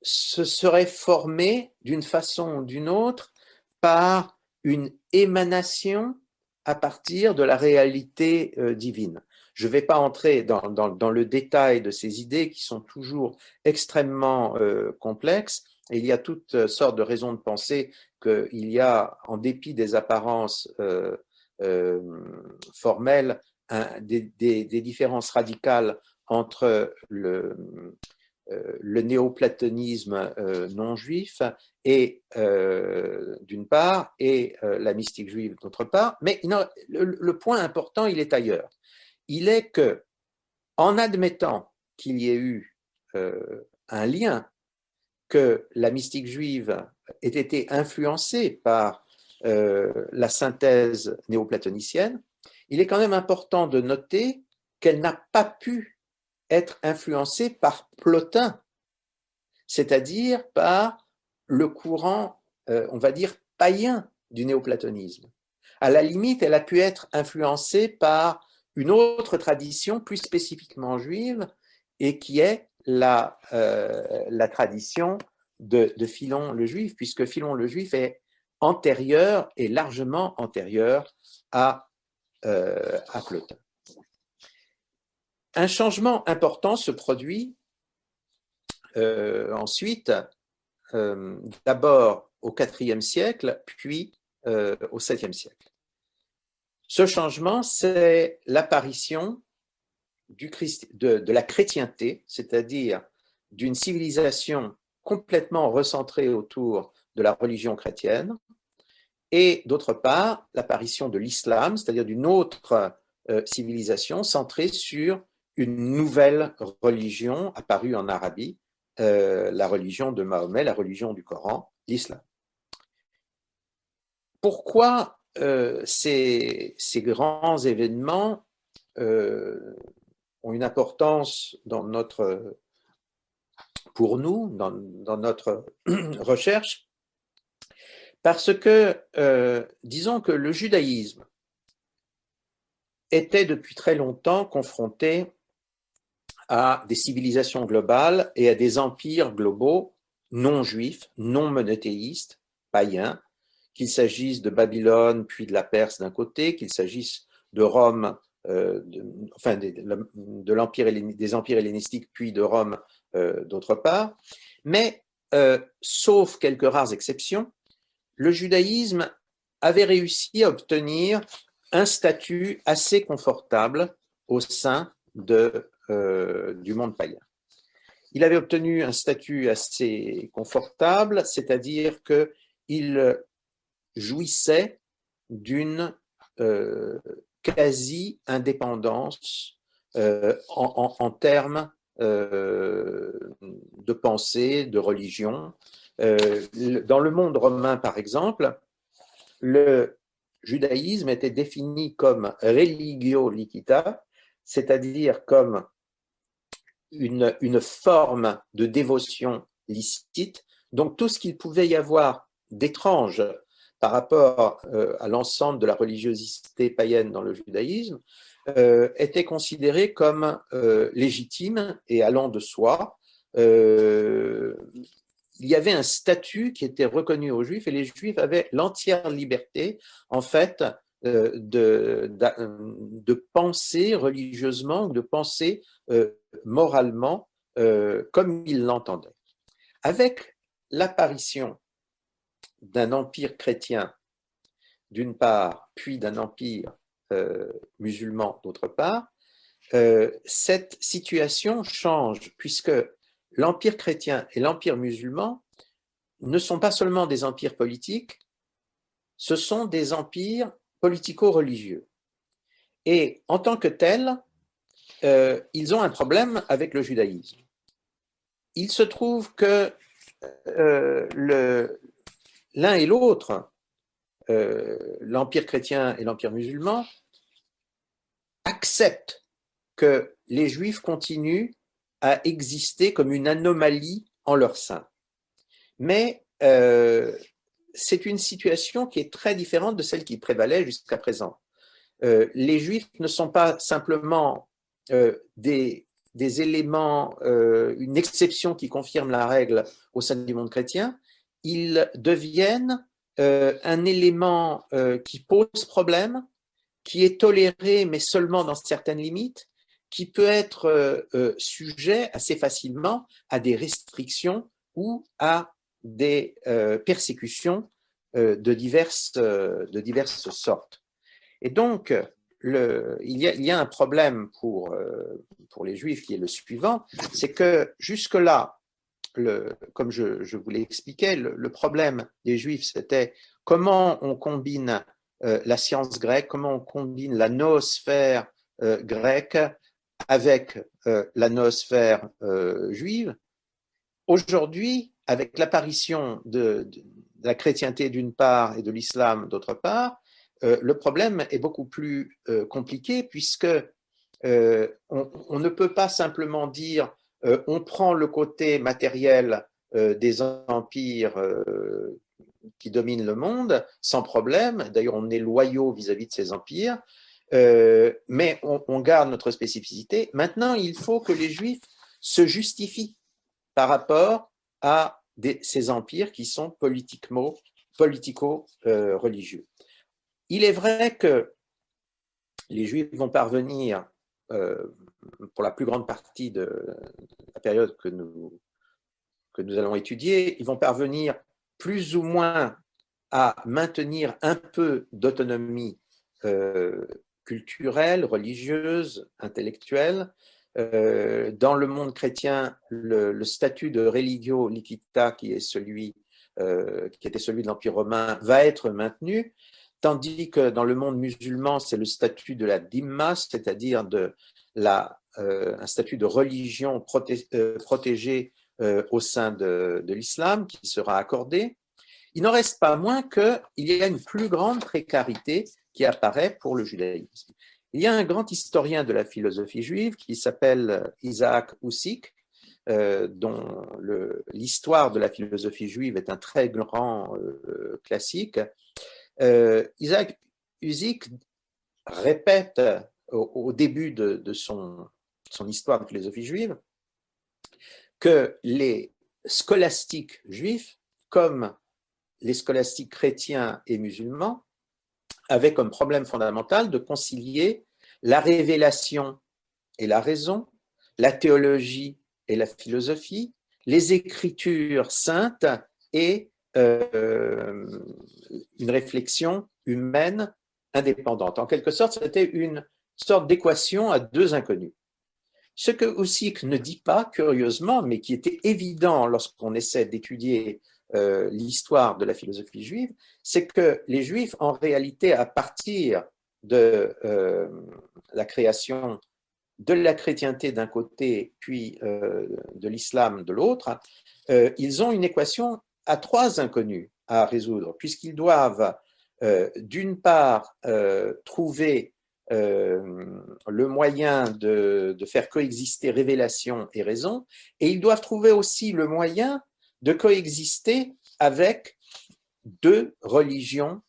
se serait formé d'une façon ou d'une autre par une émanation à partir de la réalité divine. Je ne vais pas entrer dans le détail de ces idées qui sont toujours extrêmement complexes. Et il y a toutes sortes de raisons de penser qu'il y a, en dépit des apparences formelles, des différences radicales entre le néoplatonisme non juif et d'une part et la mystique juive d'autre part, mais le point important il est ailleurs. Il est que en admettant qu'il y ait eu un lien, que la mystique juive ait été influencée par la synthèse néoplatonicienne, il est quand même important de noter qu'elle n'a pas pu être influencée par Plotin, c'est-à-dire par le courant, on va dire, païen du néoplatonisme. À la limite, elle a pu être influencée par une autre tradition plus spécifiquement juive et qui est la tradition de Philon le Juif, puisque Philon le Juif est antérieur et largement antérieur à Plotin. Un changement important se produit ensuite, d'abord au IVe siècle, puis au VIIe siècle. Ce changement, c'est l'apparition de la chrétienté, c'est-à-dire d'une civilisation complètement recentrée autour de la religion chrétienne, et d'autre part, l'apparition de l'islam, c'est-à-dire d'une autre civilisation centrée sur une nouvelle religion apparue en Arabie, la religion de Mahomet, la religion du Coran, l'islam. Pourquoi ces grands événements ont une importance pour nous, dans notre recherche? Parce que, disons que le judaïsme était depuis très longtemps confronté à des civilisations globales et à des empires globaux non juifs, non monothéistes, païens, qu'il s'agisse de Babylone puis de la Perse d'un côté, qu'il s'agisse de Rome, de l'empire des empires hellénistiques puis de Rome d'autre part. Mais, sauf quelques rares exceptions, le judaïsme avait réussi à obtenir un statut assez confortable au sein du monde païen. il avait obtenu un statut assez confortable, c'est-à-dire qu'il jouissait d'une quasi-indépendance en termes de pensée, de religion. Dans le monde romain, par exemple, le judaïsme était défini comme religio licita, c'est-à-dire comme une forme de dévotion licite. Donc tout ce qu'il pouvait y avoir d'étrange par rapport à l'ensemble de la religiosité païenne dans le judaïsme était considéré comme légitime et allant de soi. Il y avait un statut qui était reconnu aux Juifs et les Juifs avaient l'entière liberté, en fait, de penser religieusement ou de penser moralement comme ils l'entendaient. Avec l'apparition d'un empire chrétien, d'une part, puis d'un empire musulman, d'autre part, cette situation change puisque l'empire chrétien et l'empire musulman ne sont pas seulement des empires politiques, ce sont des empires politico-religieux. Et en tant que tels, ils ont un problème avec le judaïsme. Il se trouve que l'un et l'autre, l'empire chrétien et l'empire musulman, acceptent que les Juifs continuent à exister comme une anomalie en leur sein. Mais c'est une situation qui est très différente de celle qui prévalait jusqu'à présent. Les Juifs ne sont pas simplement des éléments, une exception qui confirme la règle au sein du monde chrétien, ils deviennent un élément qui pose problème, qui est toléré, mais seulement dans certaines limites, qui peut être sujet assez facilement à des restrictions ou à des persécutions de diverses sortes. Et donc, il y a un problème pour les Juifs qui est le suivant, c'est que jusque-là, comme je vous l'ai expliqué, le problème des Juifs, c'était comment on combine la science grecque, comment on combine la noosphère grecque avec la noosphère juive. Aujourd'hui, avec l'apparition de la chrétienté d'une part et de l'islam d'autre part, le problème est beaucoup plus compliqué puisque on ne peut pas simplement dire on prend le côté matériel des empires qui dominent le monde sans problème. D'ailleurs, on est loyaux vis-à-vis de ces empires, mais on garde notre spécificité. Maintenant, il faut que les Juifs se justifient par rapport à ces empires qui sont politico-religieux. Il est vrai que les Juifs vont parvenir, pour la plus grande partie de la période que nous allons étudier, ils vont parvenir plus ou moins à maintenir un peu d'autonomie culturelle, religieuse, intellectuelle. Dans le monde chrétien, le statut de religio licita, qui était celui de l'Empire romain, va être maintenu, tandis que dans le monde musulman, c'est le statut de la dhimma, c'est-à-dire un statut de religion protégée au sein de l'islam qui sera accordé. Il n'en reste pas moins qu'il y a une plus grande précarité qui apparaît pour le judaïsme. Il y a un grand historien de la philosophie juive qui s'appelle Isaac Husik, dont l'histoire de la philosophie juive est un très grand classique. Isaac Husik répète au début de son histoire de philosophie juive que les scolastiques juifs, comme les scolastiques chrétiens et musulmans, avaient comme problème fondamental de concilier la révélation et la raison, la théologie et la philosophie, les écritures saintes et une réflexion humaine indépendante. En quelque sorte, c'était une sorte d'équation à deux inconnus. Ce que Husik ne dit pas, curieusement, mais qui était évident lorsqu'on essaie d'étudier l'histoire de la philosophie juive, c'est que les Juifs, en réalité, à partir de la création de la chrétienté d'un côté, puis de l'islam de l'autre, ils ont une équation à trois inconnus à résoudre, puisqu'ils doivent d'une part trouver le moyen de faire coexister révélation et raison, et ils doivent trouver aussi le moyen de coexister avec deux religions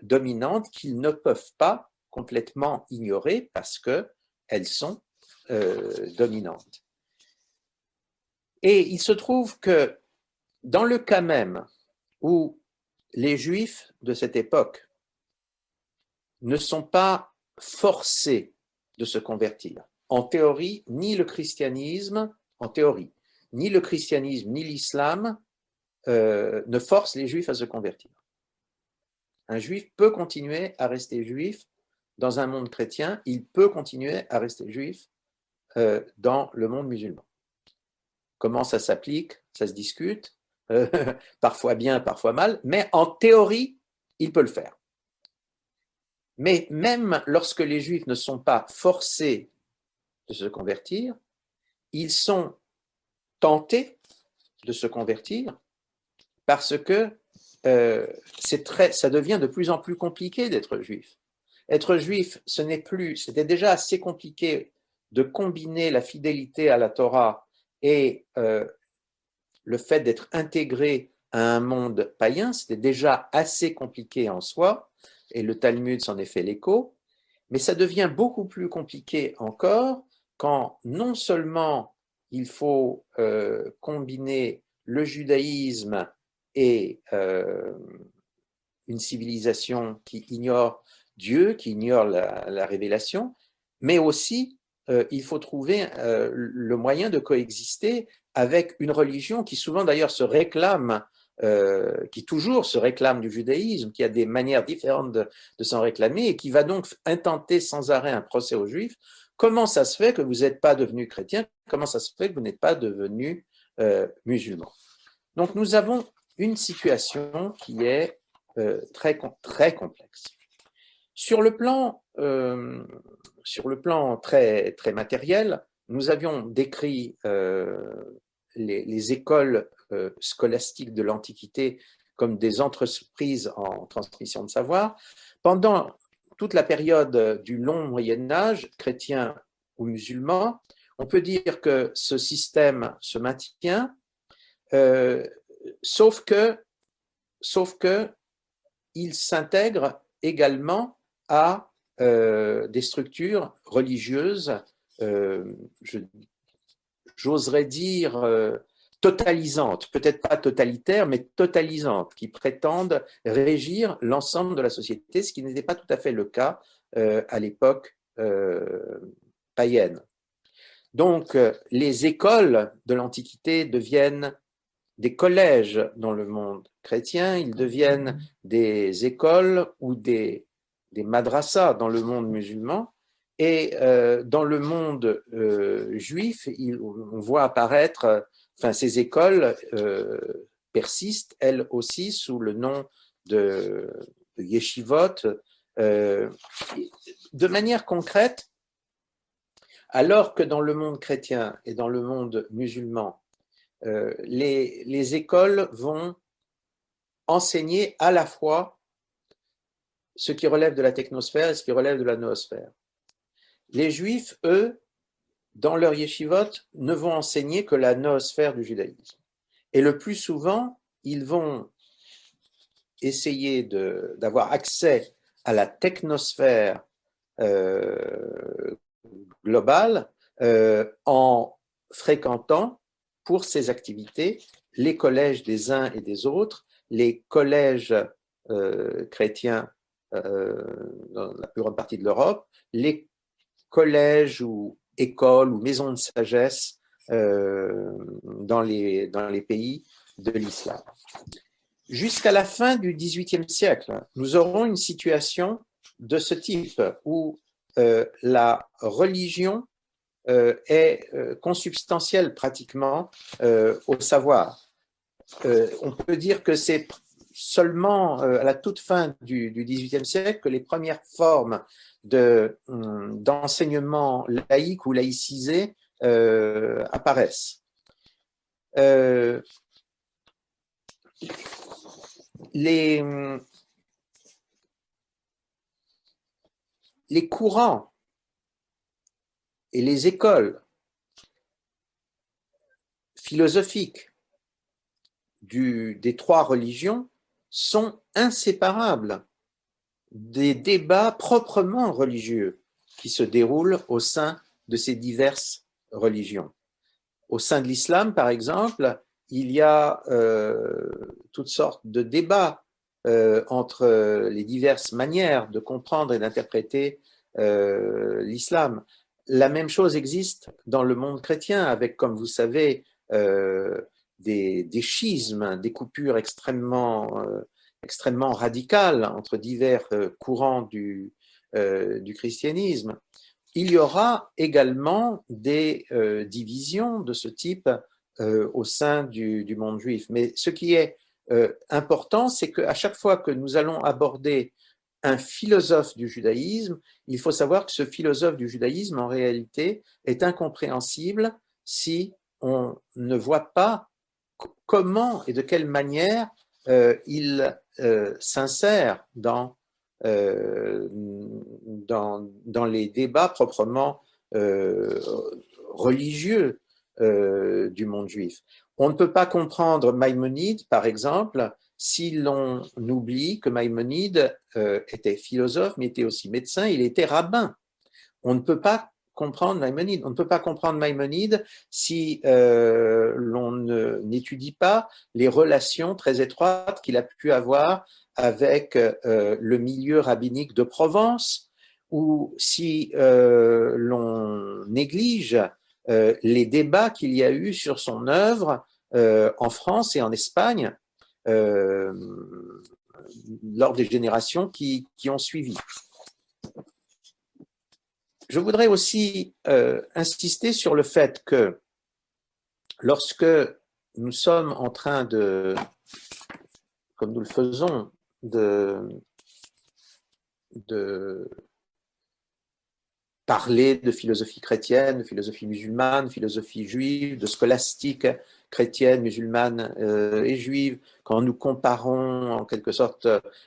dominantes qu'ils ne peuvent pas complètement ignorer parce qu'elles sont dominantes. Et il se trouve que dans le cas même où les Juifs de cette époque ne sont pas forcés de se convertir, en théorie, ni le christianisme, en théorie, ni le christianisme, ni l'islam ne forcent les Juifs à se convertir. Un Juif peut continuer à rester juif dans un monde chrétien, il peut continuer à rester juif dans le monde musulman. Comment ça s'applique? Ça se discute, parfois bien, parfois mal, mais en théorie, il peut le faire. Mais même lorsque les Juifs ne sont pas forcés de se convertir, ils sont tentés de se convertir parce que ça devient de plus en plus compliqué d'être juif. Être juif, c'était déjà assez compliqué de combiner la fidélité à la Torah et le fait d'être intégré à un monde païen, c'était déjà assez compliqué en soi, et le Talmud s'en est fait l'écho, mais ça devient beaucoup plus compliqué encore quand non seulement il faut combiner le judaïsme et une civilisation qui ignore Dieu, qui ignore la révélation, mais aussi il faut trouver le moyen de coexister avec une religion qui souvent d'ailleurs se réclame, qui toujours se réclame du judaïsme, qui a des manières différentes de s'en réclamer et qui va donc intenter sans arrêt un procès aux Juifs. Comment ça se fait que vous n'êtes pas devenu chrétien? Comment ça se fait que vous n'êtes pas devenu musulman? Donc nous avons une situation qui est très, très complexe. Sur le plan très, très matériel, nous avions décrit les écoles scolastiques de l'Antiquité comme des entreprises en transmission de savoir. Pendant toute la période du long Moyen-Âge, chrétien ou musulman, on peut dire que ce système se maintient, sauf que il s'intègre également à des structures religieuses, j'oserais dire totalisantes, peut-être pas totalitaires, mais totalisantes, qui prétendent régir l'ensemble de la société, ce qui n'était pas tout à fait le cas à l'époque païenne. Donc, les écoles de l'Antiquité deviennent des collèges dans le monde chrétien, ils deviennent des écoles ou des madrasas dans le monde musulman, et dans le monde juif, on voit apparaître, ces écoles persistent, elles aussi, sous le nom de yeshivot. De manière concrète, alors que dans le monde chrétien et dans le monde musulman, les écoles vont enseigner à la fois ce qui relève de la technosphère et ce qui relève de la noosphère. Les Juifs, eux, dans leur yeshivot, ne vont enseigner que la noosphère du judaïsme. Et le plus souvent, ils vont essayer d'avoir accès à la technosphère globale en fréquentant pour ces activités les collèges des uns et des autres, les collèges chrétiens dans la plus grande partie de l'Europe, les collèges ou écoles ou maisons de sagesse dans les pays de l'islam. Jusqu'à la fin du XVIIIe siècle, nous aurons une situation de ce type où la religion est consubstantiel pratiquement au savoir. On peut dire que c'est seulement à la toute fin du XVIIIe siècle que les premières formes d'enseignement laïque ou laïcisé apparaissent. Les courants et les écoles philosophiques des trois religions sont inséparables des débats proprement religieux qui se déroulent au sein de ces diverses religions. Au sein de l'islam, par exemple, il y a toutes sortes de débats entre les diverses manières de comprendre et d'interpréter l'islam. La même chose existe dans le monde chrétien, avec, comme vous savez, des schismes, des coupures extrêmement radicales entre divers courants du christianisme. Il y aura également des divisions de ce type au sein du monde juif. Mais ce qui est important, c'est qu'à chaque fois que nous allons aborder un philosophe du judaïsme, il faut savoir que ce philosophe du judaïsme, en réalité, est incompréhensible si on ne voit pas comment et de quelle manière il s'insère dans les débats proprement religieux du monde juif. On ne peut pas comprendre Maïmonide, par exemple, si l'on oublie que Maïmonide était philosophe, mais était aussi médecin, il était rabbin. On ne peut pas comprendre Maïmonide. On ne peut pas comprendre Maïmonide si l'on n'étudie pas les relations très étroites qu'il a pu avoir avec le milieu rabbinique de Provence, ou si l'on néglige les débats qu'il y a eu sur son œuvre en France et en Espagne lors des générations qui ont suivi. Je voudrais aussi insister sur le fait que lorsque nous sommes en train de, comme nous le faisons, de parler de philosophie chrétienne, de philosophie musulmane, de philosophie juive, de scolastique chrétienne, musulmane et juive, quand nous comparons en quelque sorte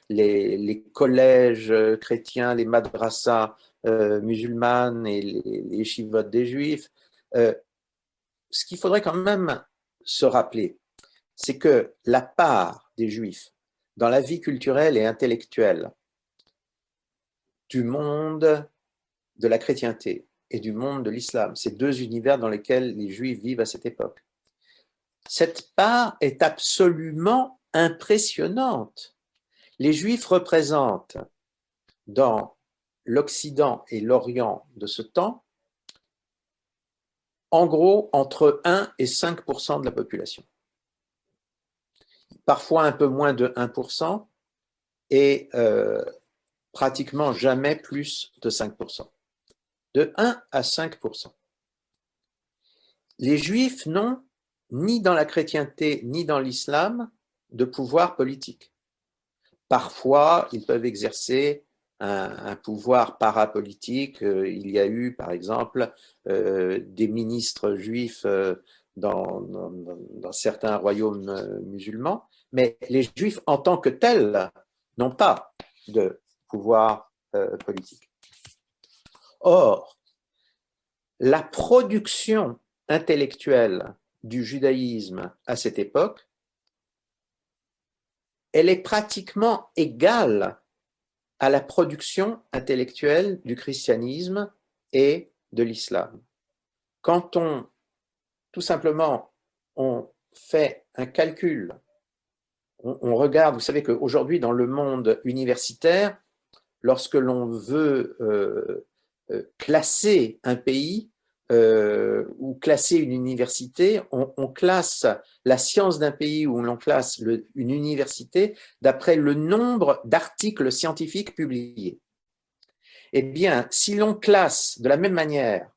les collèges chrétiens, les madrasas musulmanes et les yeshivot des juifs, ce qu'il faudrait quand même se rappeler, c'est que la part des juifs dans la vie culturelle et intellectuelle du monde de la chrétienté et du monde de l'islam, ces deux univers dans lesquels les juifs vivent à cette époque, cette part est absolument impressionnante. Les juifs représentent dans l'Occident et l'Orient de ce temps, en gros, entre 1 et 5% de la population. Parfois un peu moins de 1% et pratiquement jamais plus de 5%. De 1 à 5%. Les Juifs n'ont, ni dans la chrétienté, ni dans l'islam, de pouvoir politique. Parfois, ils peuvent exercer un pouvoir parapolitique. Il y a eu, par exemple, des ministres juifs dans certains royaumes musulmans, mais les Juifs, en tant que tels, n'ont pas de pouvoir politique. Or, la production intellectuelle du judaïsme à cette époque, elle est pratiquement égale à la production intellectuelle du christianisme et de l'islam. Quand tout simplement, on fait un calcul, on regarde, vous savez qu'aujourd'hui, dans le monde universitaire, lorsque l'on veut classer un pays ou classer une université, on classe la science d'un pays ou l'on classe une université d'après le nombre d'articles scientifiques publiés. Eh bien, si l'on classe de la même manière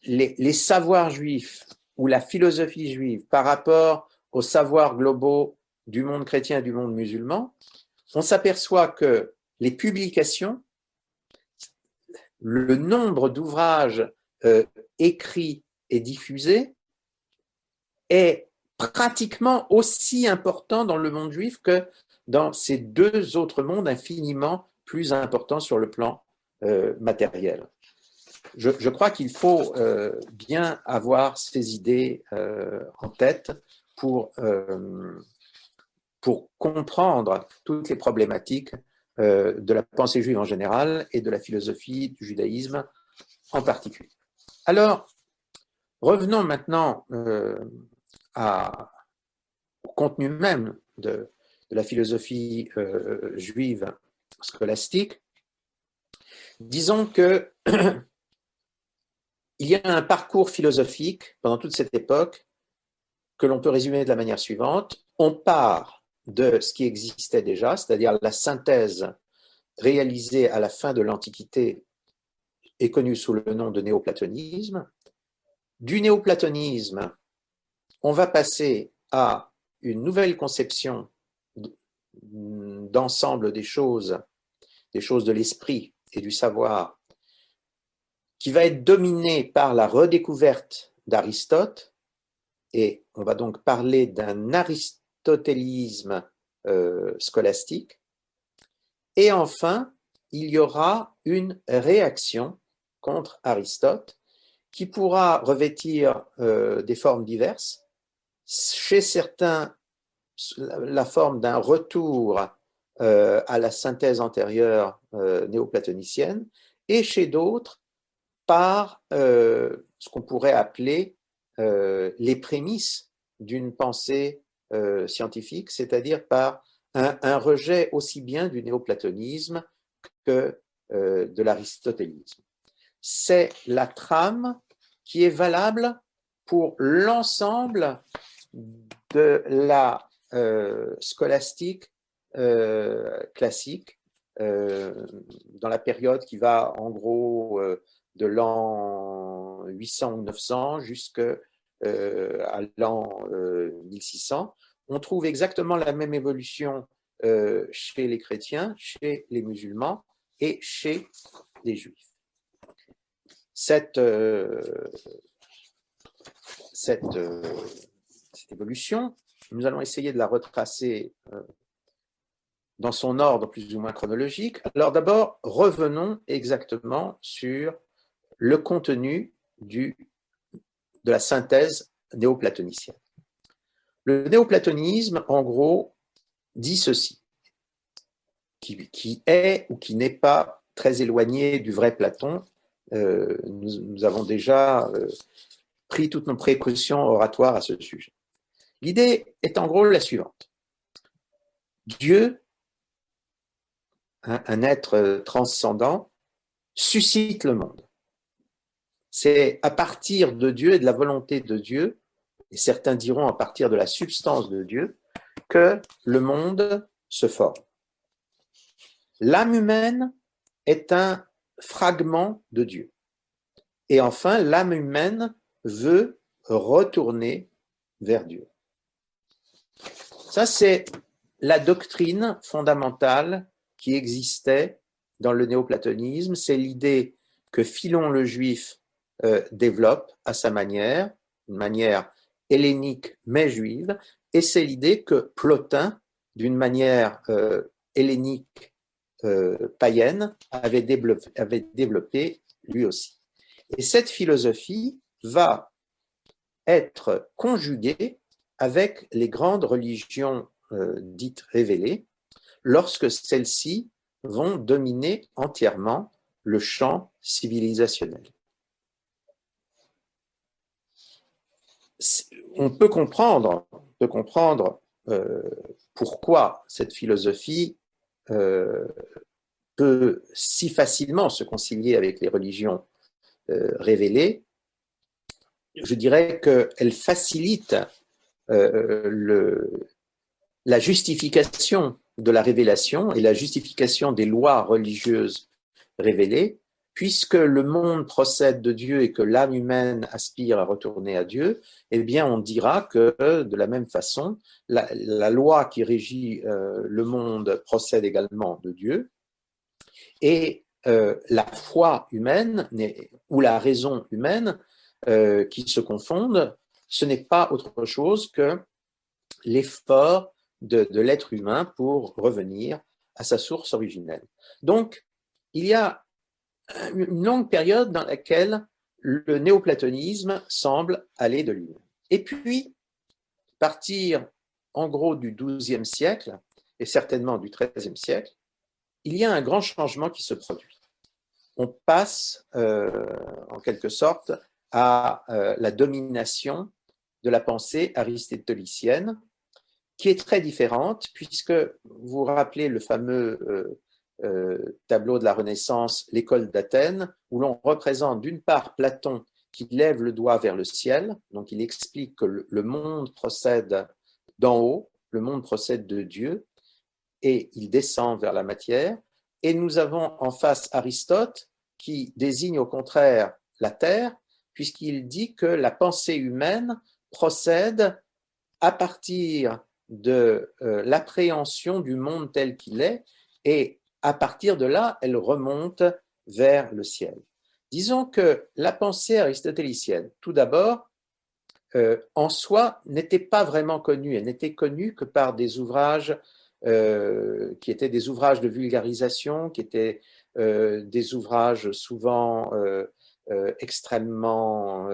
les savoirs juifs ou la philosophie juive par rapport aux savoirs globaux du monde chrétien et du monde musulman, on s'aperçoit que les publications, le nombre d'ouvrages écrits et diffusés est pratiquement aussi important dans le monde juif que dans ces deux autres mondes infiniment plus importants sur le plan matériel. Je crois qu'il faut bien avoir ces idées en tête pour comprendre toutes les problématiques de la pensée juive en général et de la philosophie du judaïsme en particulier. Alors, revenons maintenant au contenu même de la philosophie juive scolastique. Disons que il y a un parcours philosophique pendant toute cette époque que l'on peut résumer de la manière suivante. On part de ce qui existait déjà, c'est-à-dire la synthèse réalisée à la fin de l'Antiquité et connue sous le nom de néoplatonisme. Du néoplatonisme, on va passer à une nouvelle conception d'ensemble des choses de l'esprit et du savoir, qui va être dominée par la redécouverte d'Aristote, et on va donc parler d'un aristotélisme scolastique. Et enfin, il y aura une réaction contre Aristote qui pourra revêtir des formes diverses. Chez certains, la forme d'un retour à la synthèse antérieure néoplatonicienne, et chez d'autres, par ce qu'on pourrait appeler les prémices d'une pensée scientifique, c'est-à-dire par un rejet aussi bien du néoplatonisme que de l'aristotélisme. C'est la trame qui est valable pour l'ensemble de la scolastique classique dans la période qui va en gros de l'an 800 ou 900 jusqu'à l'an 1600. On trouve exactement la même évolution chez les chrétiens, chez les musulmans et chez les juifs. Cette évolution, nous allons essayer de la retracer dans son ordre plus ou moins chronologique. Alors d'abord, revenons exactement sur le contenu de la synthèse néoplatonicienne. Le néoplatonisme, en gros, dit ceci, qui est ou qui n'est pas très éloigné du vrai Platon. Nous avons déjà pris toutes nos précautions oratoires à ce sujet. L'idée est en gros la suivante. Dieu, un être transcendant, suscite le monde. C'est à partir de Dieu et de la volonté de Dieu, et certains diront à partir de la substance de Dieu, que le monde se forme. L'âme humaine est un fragment de Dieu. Et enfin, l'âme humaine veut retourner vers Dieu. Ça, c'est la doctrine fondamentale qui existait dans le néoplatonisme. C'est l'idée que Philon le Juif développe à sa manière, une manière hellénique mais juive, et c'est l'idée que Plotin, d'une manière hellénique païenne, avait développé lui aussi. Et cette philosophie va être conjuguée avec les grandes religions dites révélées, lorsque celles-ci vont dominer entièrement le champ civilisationnel. On peut comprendre pourquoi cette philosophie peut si facilement se concilier avec les religions révélées. Je dirais qu'elle facilite la justification de la révélation et la justification des lois religieuses révélées puisque le monde procède de Dieu et que l'âme humaine aspire à retourner à Dieu, eh bien on dira que de la même façon, la loi qui régit le monde procède également de Dieu, et la foi humaine ou la raison humaine qui se confondent, ce n'est pas autre chose que l'effort de l'être humain pour revenir à sa source originelle. Donc, il y a une longue période dans laquelle le néoplatonisme semble aller de lui. Et puis, partir en gros du XIIe siècle, et certainement du XIIIe siècle, il y a un grand changement qui se produit. On passe, en quelque sorte, à la domination de la pensée aristotélicienne, qui est très différente, puisque vous vous rappelez le fameux tableau de la Renaissance, l'école d'Athènes, où l'on représente d'une part Platon qui lève le doigt vers le ciel, donc il explique que le monde procède d'en haut, le monde procède de Dieu, et il descend vers la matière, et nous avons en face Aristote qui désigne au contraire la terre, puisqu'il dit que la pensée humaine procède à partir de l'appréhension du monde tel qu'il est, et à partir de là, elle remonte vers le ciel. Disons que la pensée aristotélicienne, tout d'abord, en soi, n'était pas vraiment connue. Elle n'était connue que par des ouvrages qui étaient des ouvrages de vulgarisation, qui étaient des ouvrages souvent extrêmement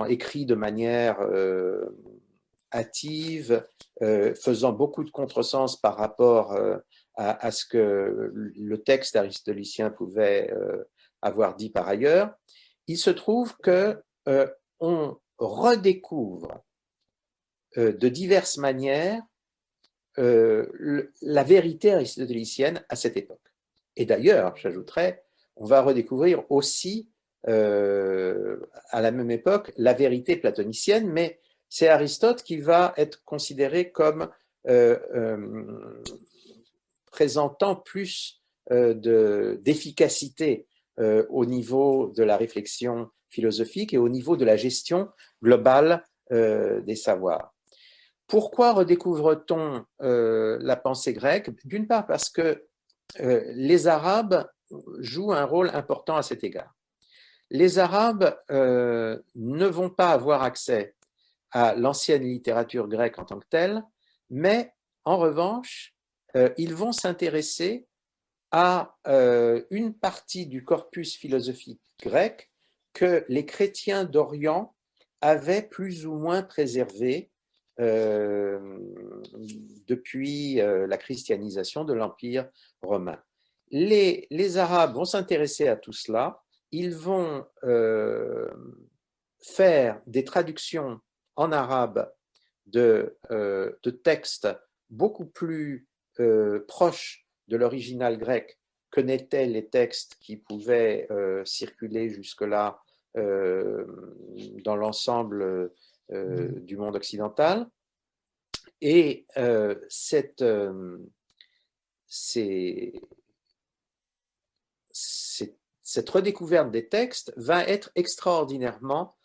écrits de manière hâtive, faisant beaucoup de contresens par rapport à ce que le texte aristotélicien pouvait avoir dit par ailleurs. Il se trouve que on redécouvre de diverses manières la vérité aristotélicienne à cette époque. Et d'ailleurs, j'ajouterais, on va redécouvrir aussi à la même époque la vérité platonicienne, mais c'est Aristote qui va être considéré comme présentant plus d'efficacité au niveau de la réflexion philosophique et au niveau de la gestion globale des savoirs. Pourquoi redécouvre-t-on la pensée grecque? D'une part parce que les Arabes jouent un rôle important à cet égard. Les Arabes ne vont pas avoir accès à l'ancienne littérature grecque en tant que telle, mais en revanche, ils vont s'intéresser à une partie du corpus philosophique grec que les chrétiens d'Orient avaient plus ou moins préservé depuis la christianisation de l'Empire romain. Les Arabes vont s'intéresser à tout cela, ils vont faire des traductions en arabe de textes beaucoup plus proches de l'original grec que n'étaient les textes qui pouvaient circuler jusque-là dans l'ensemble du monde occidental. Et cette redécouverte des textes va être extraordinairement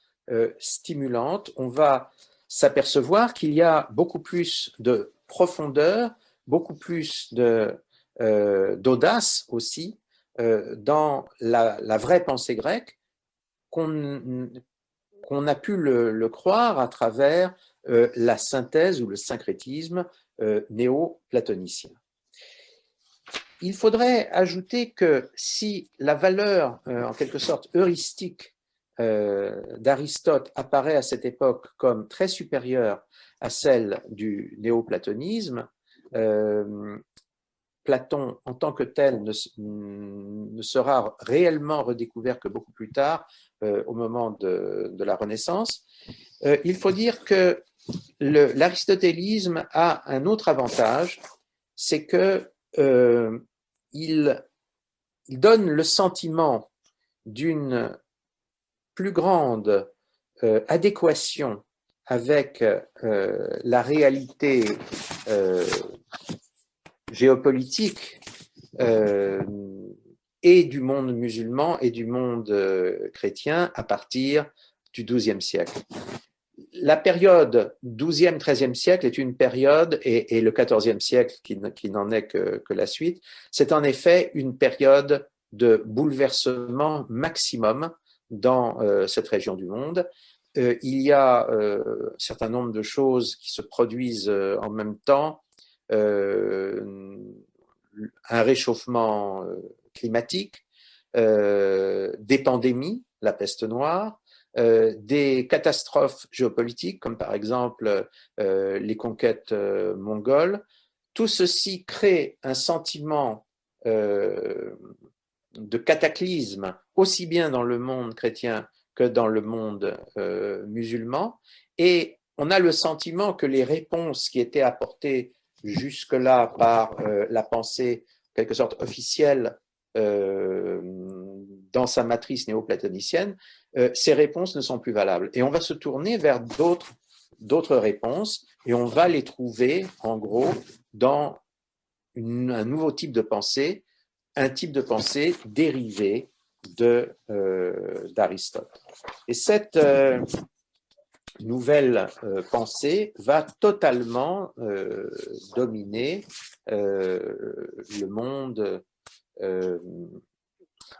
stimulante. On va s'apercevoir qu'il y a beaucoup plus de profondeur, beaucoup plus d'audace aussi dans la vraie pensée grecque qu'on a pu le croire à travers la synthèse ou le syncrétisme néo-platonicien. Il faudrait ajouter que si la valeur, en quelque sorte, heuristique d'Aristote apparaît à cette époque comme très supérieure à celle du néoplatonisme, Platon en tant que tel ne sera réellement redécouvert que beaucoup plus tard, au moment de la Renaissance. Il faut dire que l'aristotélisme a un autre avantage, c'est que il donne le sentiment d'une plus grande adéquation avec la réalité géopolitique et du monde musulman et du monde chrétien à partir du XIIe siècle. La période 12e, 13e siècle est une période, et le 14e siècle qui n'en est que la suite, c'est en effet une période de bouleversement maximum dans cette région du monde. Il y a un certain nombre de choses qui se produisent en même temps. Un réchauffement climatique, des pandémies, la peste noire, des catastrophes géopolitiques, comme par exemple les conquêtes mongoles. Tout ceci crée un sentiment de cataclysme, aussi bien dans le monde chrétien que dans le monde musulman. Et on a le sentiment que les réponses qui étaient apportées jusque-là par la pensée, en quelque sorte officielle, dans sa matrice néoplatonicienne, ces réponses ne sont plus valables. Et on va se tourner vers d'autres réponses et on va les trouver, en gros, dans un nouveau type de pensée, un type de pensée dérivé d'Aristote. Et cette nouvelle pensée va totalement dominer le monde,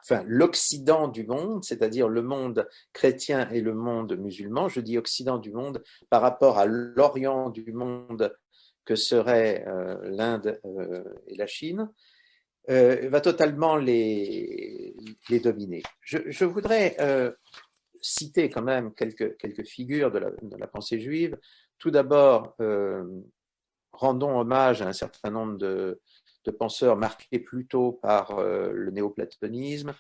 enfin l'Occident du monde, c'est-à-dire le monde chrétien et le monde musulman. Je dis Occident du monde par rapport à l'Orient du monde que seraient l'Inde et la Chine. Va totalement les dominer. Je voudrais citer quand même quelques figures de la pensée juive. Tout d'abord, rendons hommage à un certain nombre de penseurs marqués plutôt par le néoplatonisme,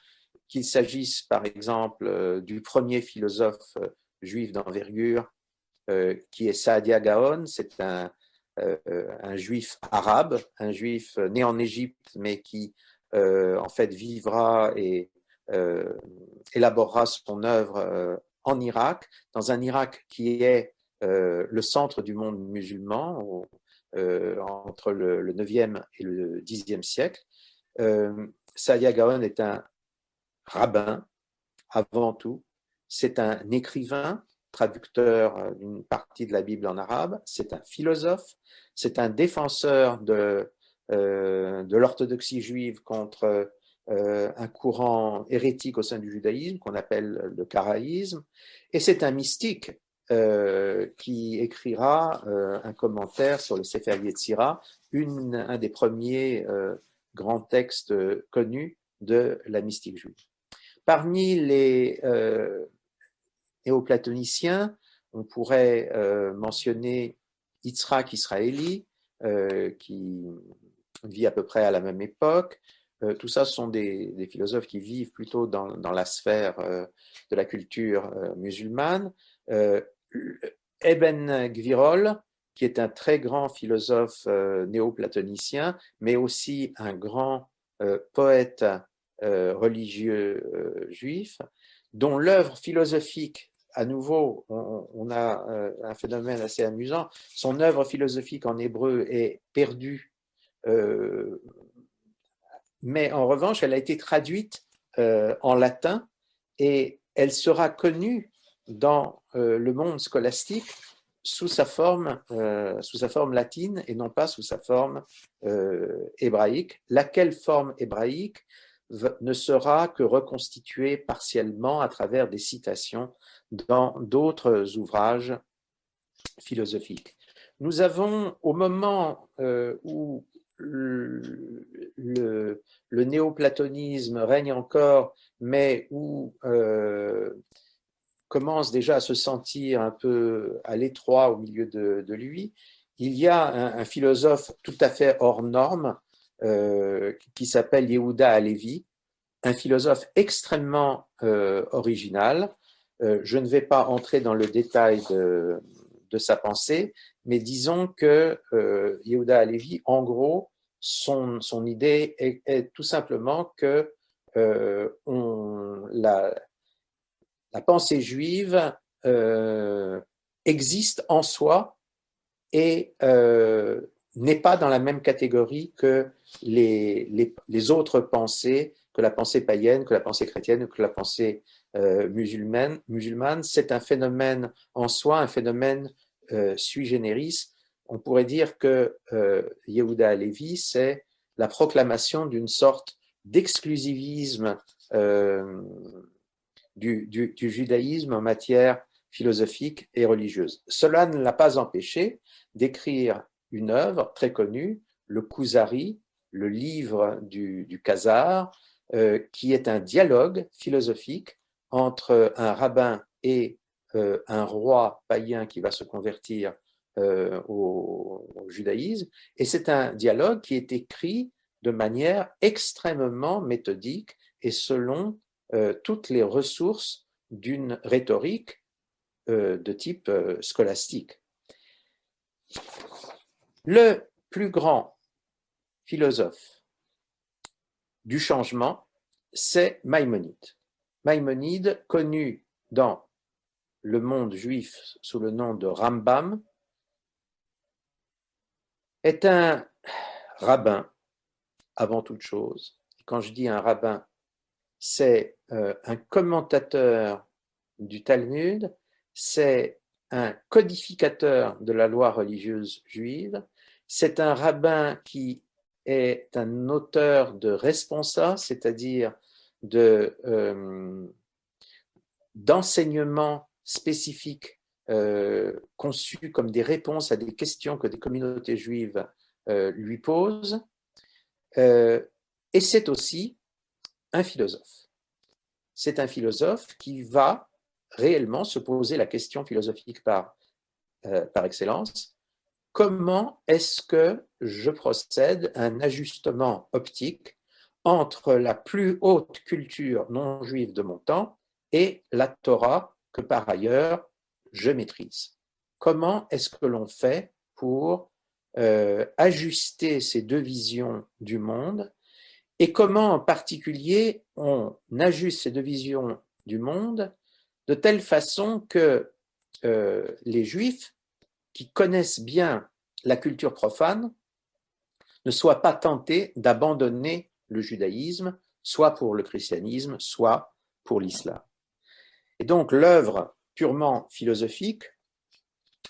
qu'il s'agisse par exemple du premier philosophe juif d'envergure, qui est Saadia Gaon. C'est un juif arabe, un juif né en Égypte, mais qui en fait vivra et élaborera son œuvre en Irak, dans un Irak qui est le centre du monde musulman entre le 9e et le 10e siècle. Saadia Gaon est un rabbin avant tout, c'est un écrivain, traducteur d'une partie de la Bible en arabe, c'est un philosophe, c'est un défenseur de l'orthodoxie juive contre un courant hérétique au sein du judaïsme qu'on appelle le karaïsme, et c'est un mystique qui écrira un commentaire sur le Sefer Yetzira, un des premiers grands textes connus de la mystique juive. Parmi les néoplatoniciens, on pourrait mentionner Yitzhak Israéli, qui vit à peu près à la même époque. Tout ça sont des philosophes qui vivent plutôt dans la sphère de la culture musulmane. Eben Gvirol, qui est un très grand philosophe néoplatonicien, mais aussi un grand poète religieux juif, dont l'œuvre philosophique, à nouveau, on a un phénomène assez amusant, son œuvre philosophique en hébreu est perdue, mais en revanche, elle a été traduite en latin et elle sera connue dans le monde scolastique sous sa forme latine et non pas sous sa forme hébraïque, laquelle forme hébraïque ne sera que reconstituée partiellement à travers des citations dans d'autres ouvrages philosophiques. Nous avons, au moment où le néoplatonisme règne encore, mais où commence déjà à se sentir un peu à l'étroit au milieu de lui, il y a un philosophe tout à fait hors norme qui s'appelle Yehuda Halevi, un philosophe extrêmement original. Je ne vais pas entrer dans le détail de sa pensée, mais disons que Yehuda Halevi, en gros, son idée est tout simplement que la pensée juive existe en soi et n'est pas dans la même catégorie que les autres pensées, que la pensée païenne, que la pensée chrétienne, que la pensée musulmane. C'est un phénomène en soi, un phénomène sui generis. On pourrait dire que Yehuda Halevi, c'est la proclamation d'une sorte d'exclusivisme du judaïsme en matière philosophique et religieuse. Cela ne l'a pas empêché d'écrire une œuvre très connue, le Kuzari, le livre du Khazar, qui est un dialogue philosophique entre un rabbin et un roi païen qui va se convertir au judaïsme. Et c'est un dialogue qui est écrit de manière extrêmement méthodique et selon toutes les ressources d'une rhétorique de type scolastique. Le plus grand philosophe du changement, c'est Maïmonide. Maïmonide, connu dans le monde juif sous le nom de Rambam, est un rabbin avant toute chose. Quand je dis un rabbin, c'est un commentateur du Talmud, c'est un codificateur de la loi religieuse juive, c'est un rabbin qui est un auteur de responsa, c'est-à-dire d'enseignements spécifiques conçus comme des réponses à des questions que des communautés juives lui posent, et c'est aussi un philosophe. C'est un philosophe qui va réellement se poser la question philosophique par excellence. Comment est-ce que je procède à un ajustement optique entre la plus haute culture non juive de mon temps et la Torah que par ailleurs je maîtrise? Comment est-ce que l'on fait pour ajuster ces deux visions du monde? Et comment en particulier on ajuste ces deux visions du monde de telle façon que les Juifs qui connaissent bien la culture profane ne soient pas tentés d'abandonner le judaïsme, soit pour le christianisme, soit pour l'islam. Et donc l'œuvre purement philosophique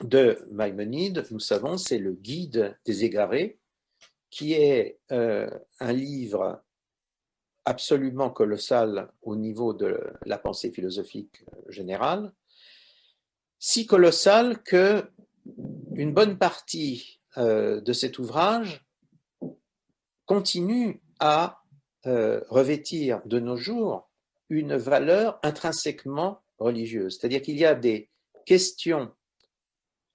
de Maïmonide, nous savons, c'est le Guide des égarés, qui est un livre absolument colossal au niveau de la pensée philosophique générale, si colossal que une bonne partie de cet ouvrage continue à revêtir de nos jours une valeur intrinsèquement religieuse. C'est-à-dire qu'il y a des questions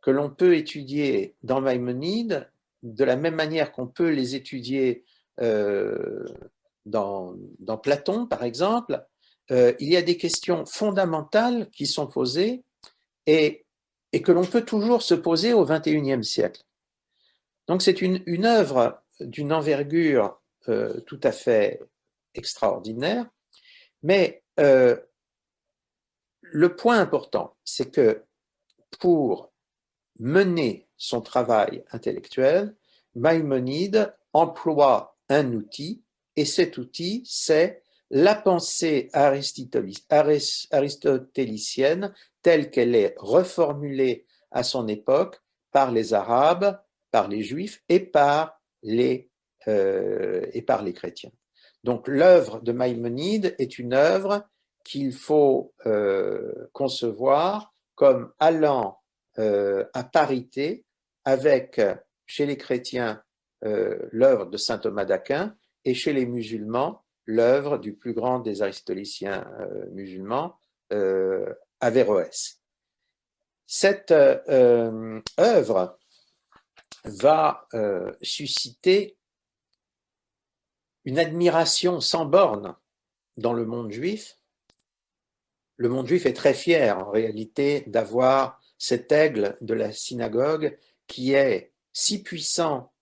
que l'on peut étudier dans Maïmonide de la même manière qu'on peut les étudier dans Platon, par exemple. Il y a des questions fondamentales qui sont posées et que l'on peut toujours se poser au XXIe siècle. Donc c'est une œuvre d'une envergure tout à fait extraordinaire, mais le point important, c'est que pour mener son travail intellectuel, Maïmonide emploie un outil, et cet outil, c'est la pensée aristotélicienne telle qu'elle est reformulée à son époque par les Arabes, par les Juifs et par les chrétiens. Donc l'œuvre de Maïmonide est une œuvre qu'il faut concevoir comme allant à parité avec, chez les chrétiens, l'œuvre de saint Thomas d'Aquin et chez les musulmans, l'œuvre du plus grand des aristotéliciens musulmans, Averroès. Cette œuvre va susciter une admiration sans borne dans le monde juif. Le monde juif est très fier en réalité d'avoir cet aigle de la synagogue qui est si puissant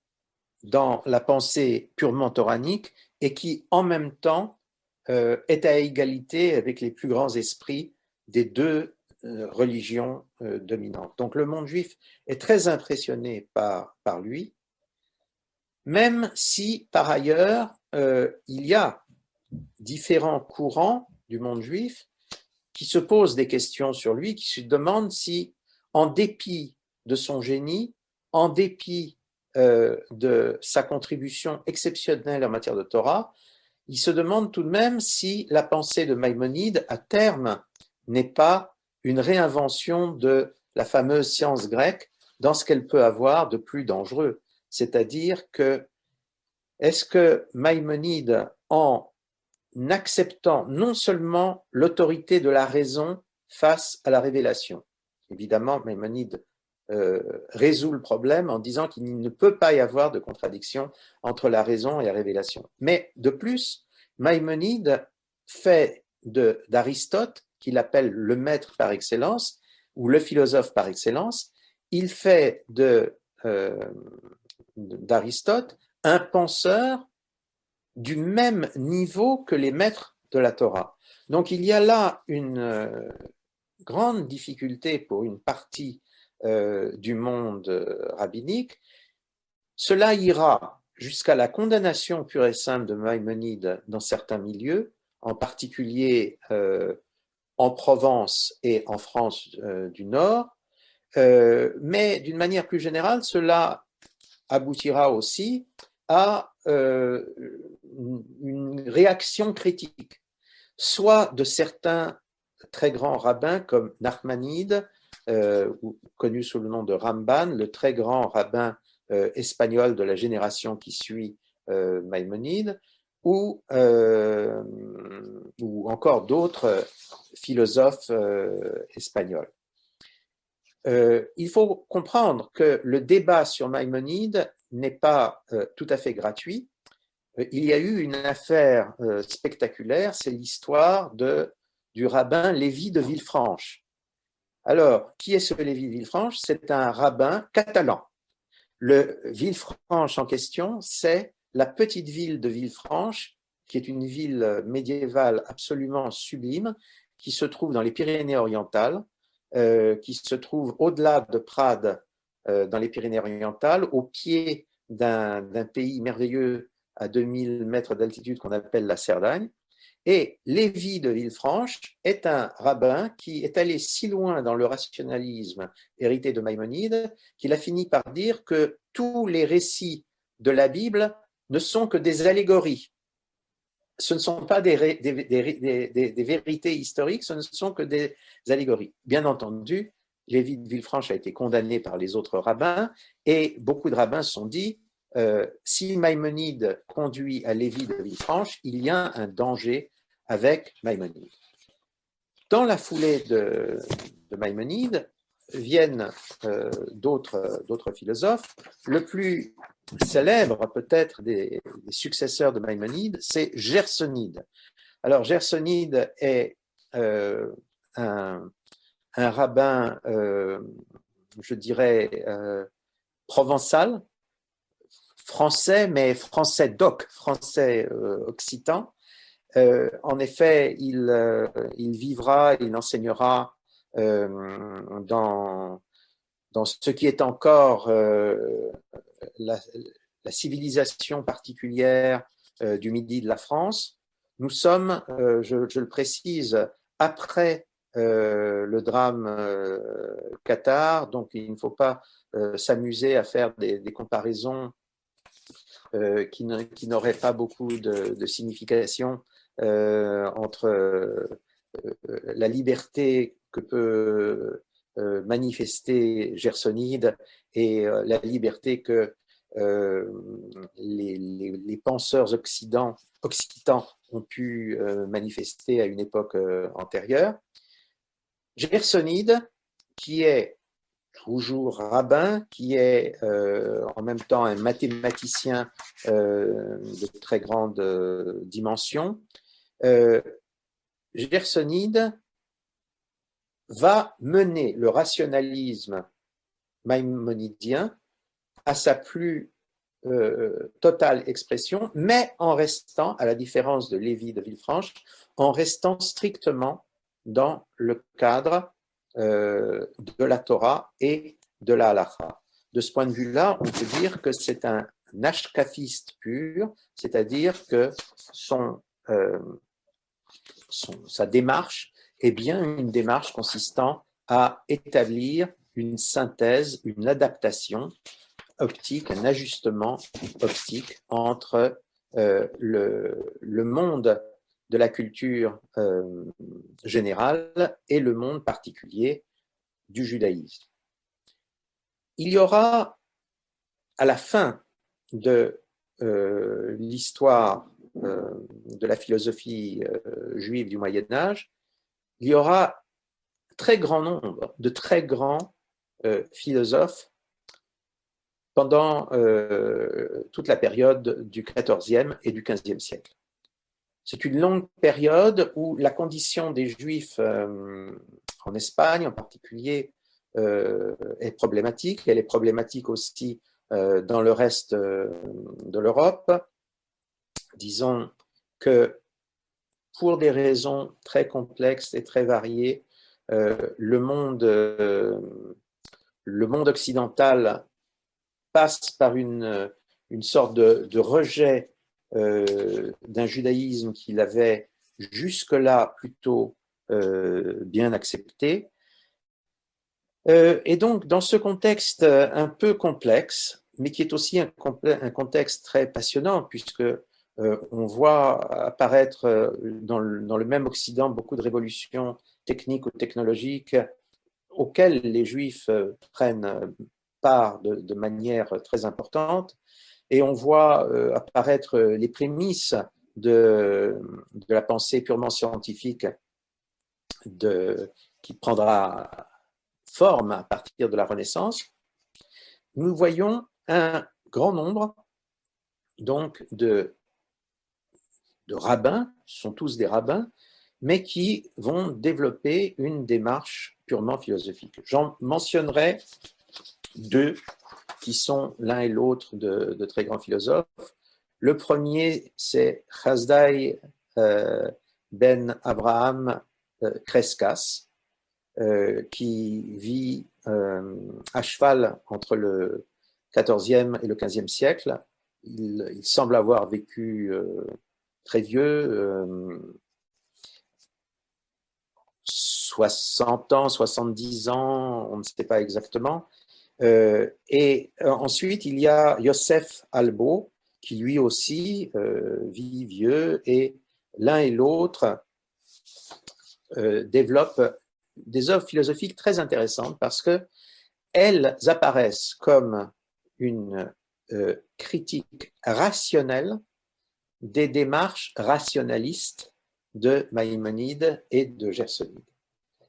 dans la pensée purement toranique et qui en même temps est à égalité avec les plus grands esprits des deux religions dominantes. Donc le monde juif est très impressionné par lui, même si par ailleurs il y a différents courants du monde juif qui se posent des questions sur lui, qui se demandent si, en dépit de son génie, en dépit de sa contribution exceptionnelle en matière de Torah, ils se demandent tout de même si la pensée de Maïmonide, à terme, n'est pas une réinvention de la fameuse science grecque dans ce qu'elle peut avoir de plus dangereux. C'est-à-dire que, est-ce que Maïmonide, en acceptant non seulement l'autorité de la raison face à la révélation, évidemment, Maïmonide résout le problème en disant qu'il ne peut pas y avoir de contradiction entre la raison et la révélation. Mais de plus, Maïmonide fait d'Aristote, qu'il appelle le maître par excellence, ou le philosophe par excellence, il fait d'Aristote un penseur du même niveau que les maîtres de la Torah. Donc il y a là une grande difficulté pour une partie du monde rabbinique. Cela ira jusqu'à la condamnation pure et simple de Maïmonide dans certains milieux, en particulier en Provence et en France du Nord, mais d'une manière plus générale, cela aboutira aussi à une réaction critique, soit de certains très grands rabbins comme Nachmanide, connu sous le nom de Ramban, le très grand rabbin espagnol de la génération qui suit Maïmonide, ou encore d'autres philosophes espagnols. Il faut comprendre que le débat sur Maïmonide n'est pas tout à fait gratuit. Il y a eu une affaire spectaculaire, c'est l'histoire du rabbin Lévi de Villefranche. Alors, qui est ce Lévi de Villefranche? C'est un rabbin catalan. Le Villefranche en question, c'est la petite ville de Villefranche, qui est une ville médiévale absolument sublime, qui se trouve dans les Pyrénées-Orientales, qui se trouve au-delà de Prades, dans les Pyrénées-Orientales, au pied d'un pays merveilleux à 2000 mètres d'altitude qu'on appelle la Cerdagne. Et Lévi de Villefranche est un rabbin qui est allé si loin dans le rationalisme hérité de Maïmonide qu'il a fini par dire que tous les récits de la Bible ne sont que des allégories. Ce ne sont pas des vérités historiques, ce ne sont que des allégories. Bien entendu, Lévi de Villefranche a été condamné par les autres rabbins et beaucoup de rabbins se sont dit si Maïmonide conduit à Lévi de Villefranche, il y a un danger avec Maïmonide. Dans la foulée de Maïmonide viennent d'autres philosophes. Le plus célèbre peut-être des successeurs de Maïmonide, c'est Gersonide. Alors Gersonide est un rabbin, je dirais, provençal, français, mais français doc, français occitan. En effet, il vivra, il enseignera dans ce qui est encore la civilisation particulière du midi de la France. Nous sommes, je le précise, après le drame Qatar, donc il ne faut pas s'amuser à faire des comparaisons qui n'auraient pas beaucoup de signification entre la liberté que peut manifester Gersonide et la liberté que les penseurs occitans ont pu manifester à une époque antérieure. Gersonide, qui est toujours rabbin, qui est en même temps un mathématicien de très grande dimension, Gersonide va mener le rationalisme maïmonidien à sa plus totale expression, mais en restant, à la différence de Lévi de Villefranche, en restant strictement dans le cadre de la Torah et de la Halacha. De ce point de vue-là, on peut dire que c'est un ashkafiste pur, c'est-à-dire que son sa démarche est bien une démarche consistant à établir une synthèse, une adaptation optique, un ajustement optique entre le monde de la culture générale et le monde particulier du judaïsme. Il y aura, à la fin de l'histoire de la philosophie juive du Moyen-Âge, il y aura un très grand nombre de très grands philosophes pendant toute la période du XIVe et du XVe siècle. C'est une longue période où la condition des Juifs en Espagne en particulier est problématique. Elle est problématique aussi dans le reste de l'Europe. Disons que pour des raisons très complexes et très variées, le monde occidental passe par une sorte de rejet d'un judaïsme qu'il avait jusque-là plutôt bien accepté. Et donc, dans ce contexte un peu complexe, mais qui est aussi un contexte très passionnant, puisque on voit apparaître dans le même Occident beaucoup de révolutions techniques ou technologiques auxquelles les Juifs prennent part de manière très importante, et on voit apparaître les prémices de la pensée purement scientifique qui prendra forme à partir de la Renaissance. Nous voyons un grand nombre donc de rabbins, ce sont tous des rabbins, mais qui vont développer une démarche purement philosophique. J'en mentionnerai deux qui sont l'un et l'autre de très grands philosophes. Le premier, c'est Chasdai ben Abraham Crescas, qui vit à cheval entre le XIVe et le XVe siècle. Il semble avoir vécu très vieux, 60 ans, 70 ans, on ne sait pas exactement. Et ensuite, il y a Yosef Albo, qui lui aussi vit vieux, et l'un et l'autre développent des œuvres philosophiques très intéressantes parce qu'elles apparaissent comme une critique rationnelle des démarches rationalistes de Maïmonide et de Gersonide.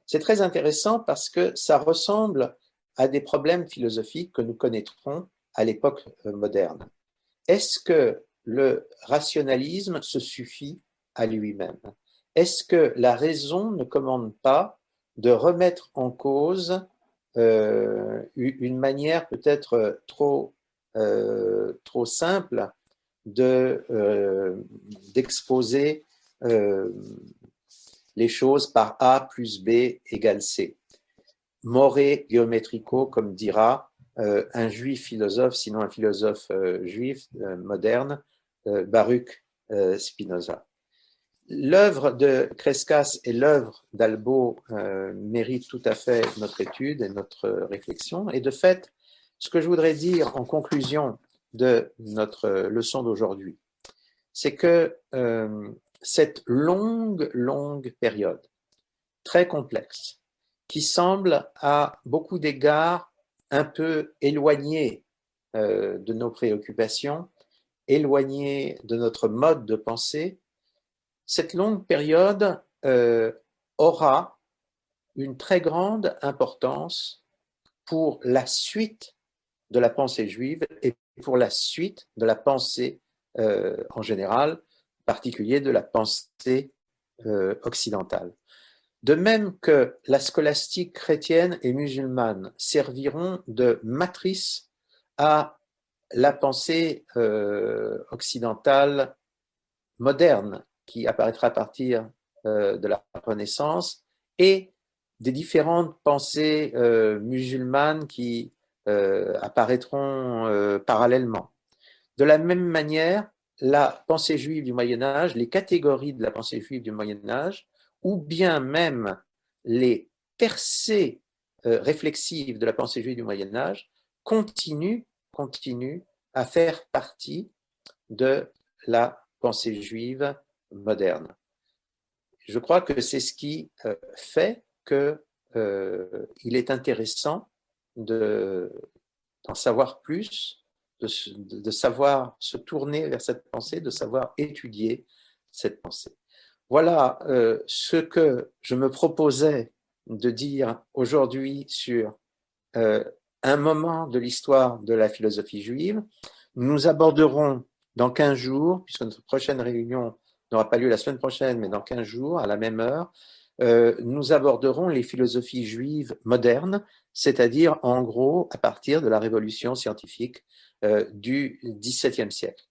C'est très intéressant parce que ça ressemble à des problèmes philosophiques que nous connaîtrons à l'époque moderne. Est-ce que le rationalisme se suffit à lui-même? Est-ce que la raison ne commande pas de remettre en cause une manière peut-être trop simple d'exposer les choses par A plus B égale C? More geometrico, comme dira un juif philosophe, sinon un philosophe juif moderne, Baruch Spinoza. L'œuvre de Crescas et l'œuvre d'Albo méritent tout à fait notre étude et notre réflexion. Et de fait, ce que je voudrais dire en conclusion de notre leçon d'aujourd'hui, c'est que cette longue période, très complexe, qui semble à beaucoup d'égards un peu éloignée de nos préoccupations, éloignée de notre mode de pensée, cette longue période aura une très grande importance pour la suite de la pensée juive et pour la suite de la pensée en général, en particulier de la pensée occidentale. De même que la scolastique chrétienne et musulmane serviront de matrice à la pensée occidentale moderne qui apparaîtra à partir de la Renaissance et des différentes pensées musulmanes qui apparaîtront parallèlement. De la même manière, la pensée juive du Moyen-Âge, les catégories de la pensée juive du Moyen-Âge, ou bien même les percées réflexives de la pensée juive du Moyen-Âge continuent à faire partie de la pensée juive moderne. Je crois que c'est ce qui fait qu'il est intéressant d'en savoir plus, de savoir se tourner vers cette pensée, de savoir étudier cette pensée. Voilà ce que je me proposais de dire aujourd'hui sur un moment de l'histoire de la philosophie juive. Nous aborderons dans 15 jours, puisque notre prochaine réunion n'aura pas lieu la semaine prochaine, mais dans 15 jours, à la même heure, nous aborderons les philosophies juives modernes, c'est-à-dire en gros à partir de la révolution scientifique du XVIIe siècle.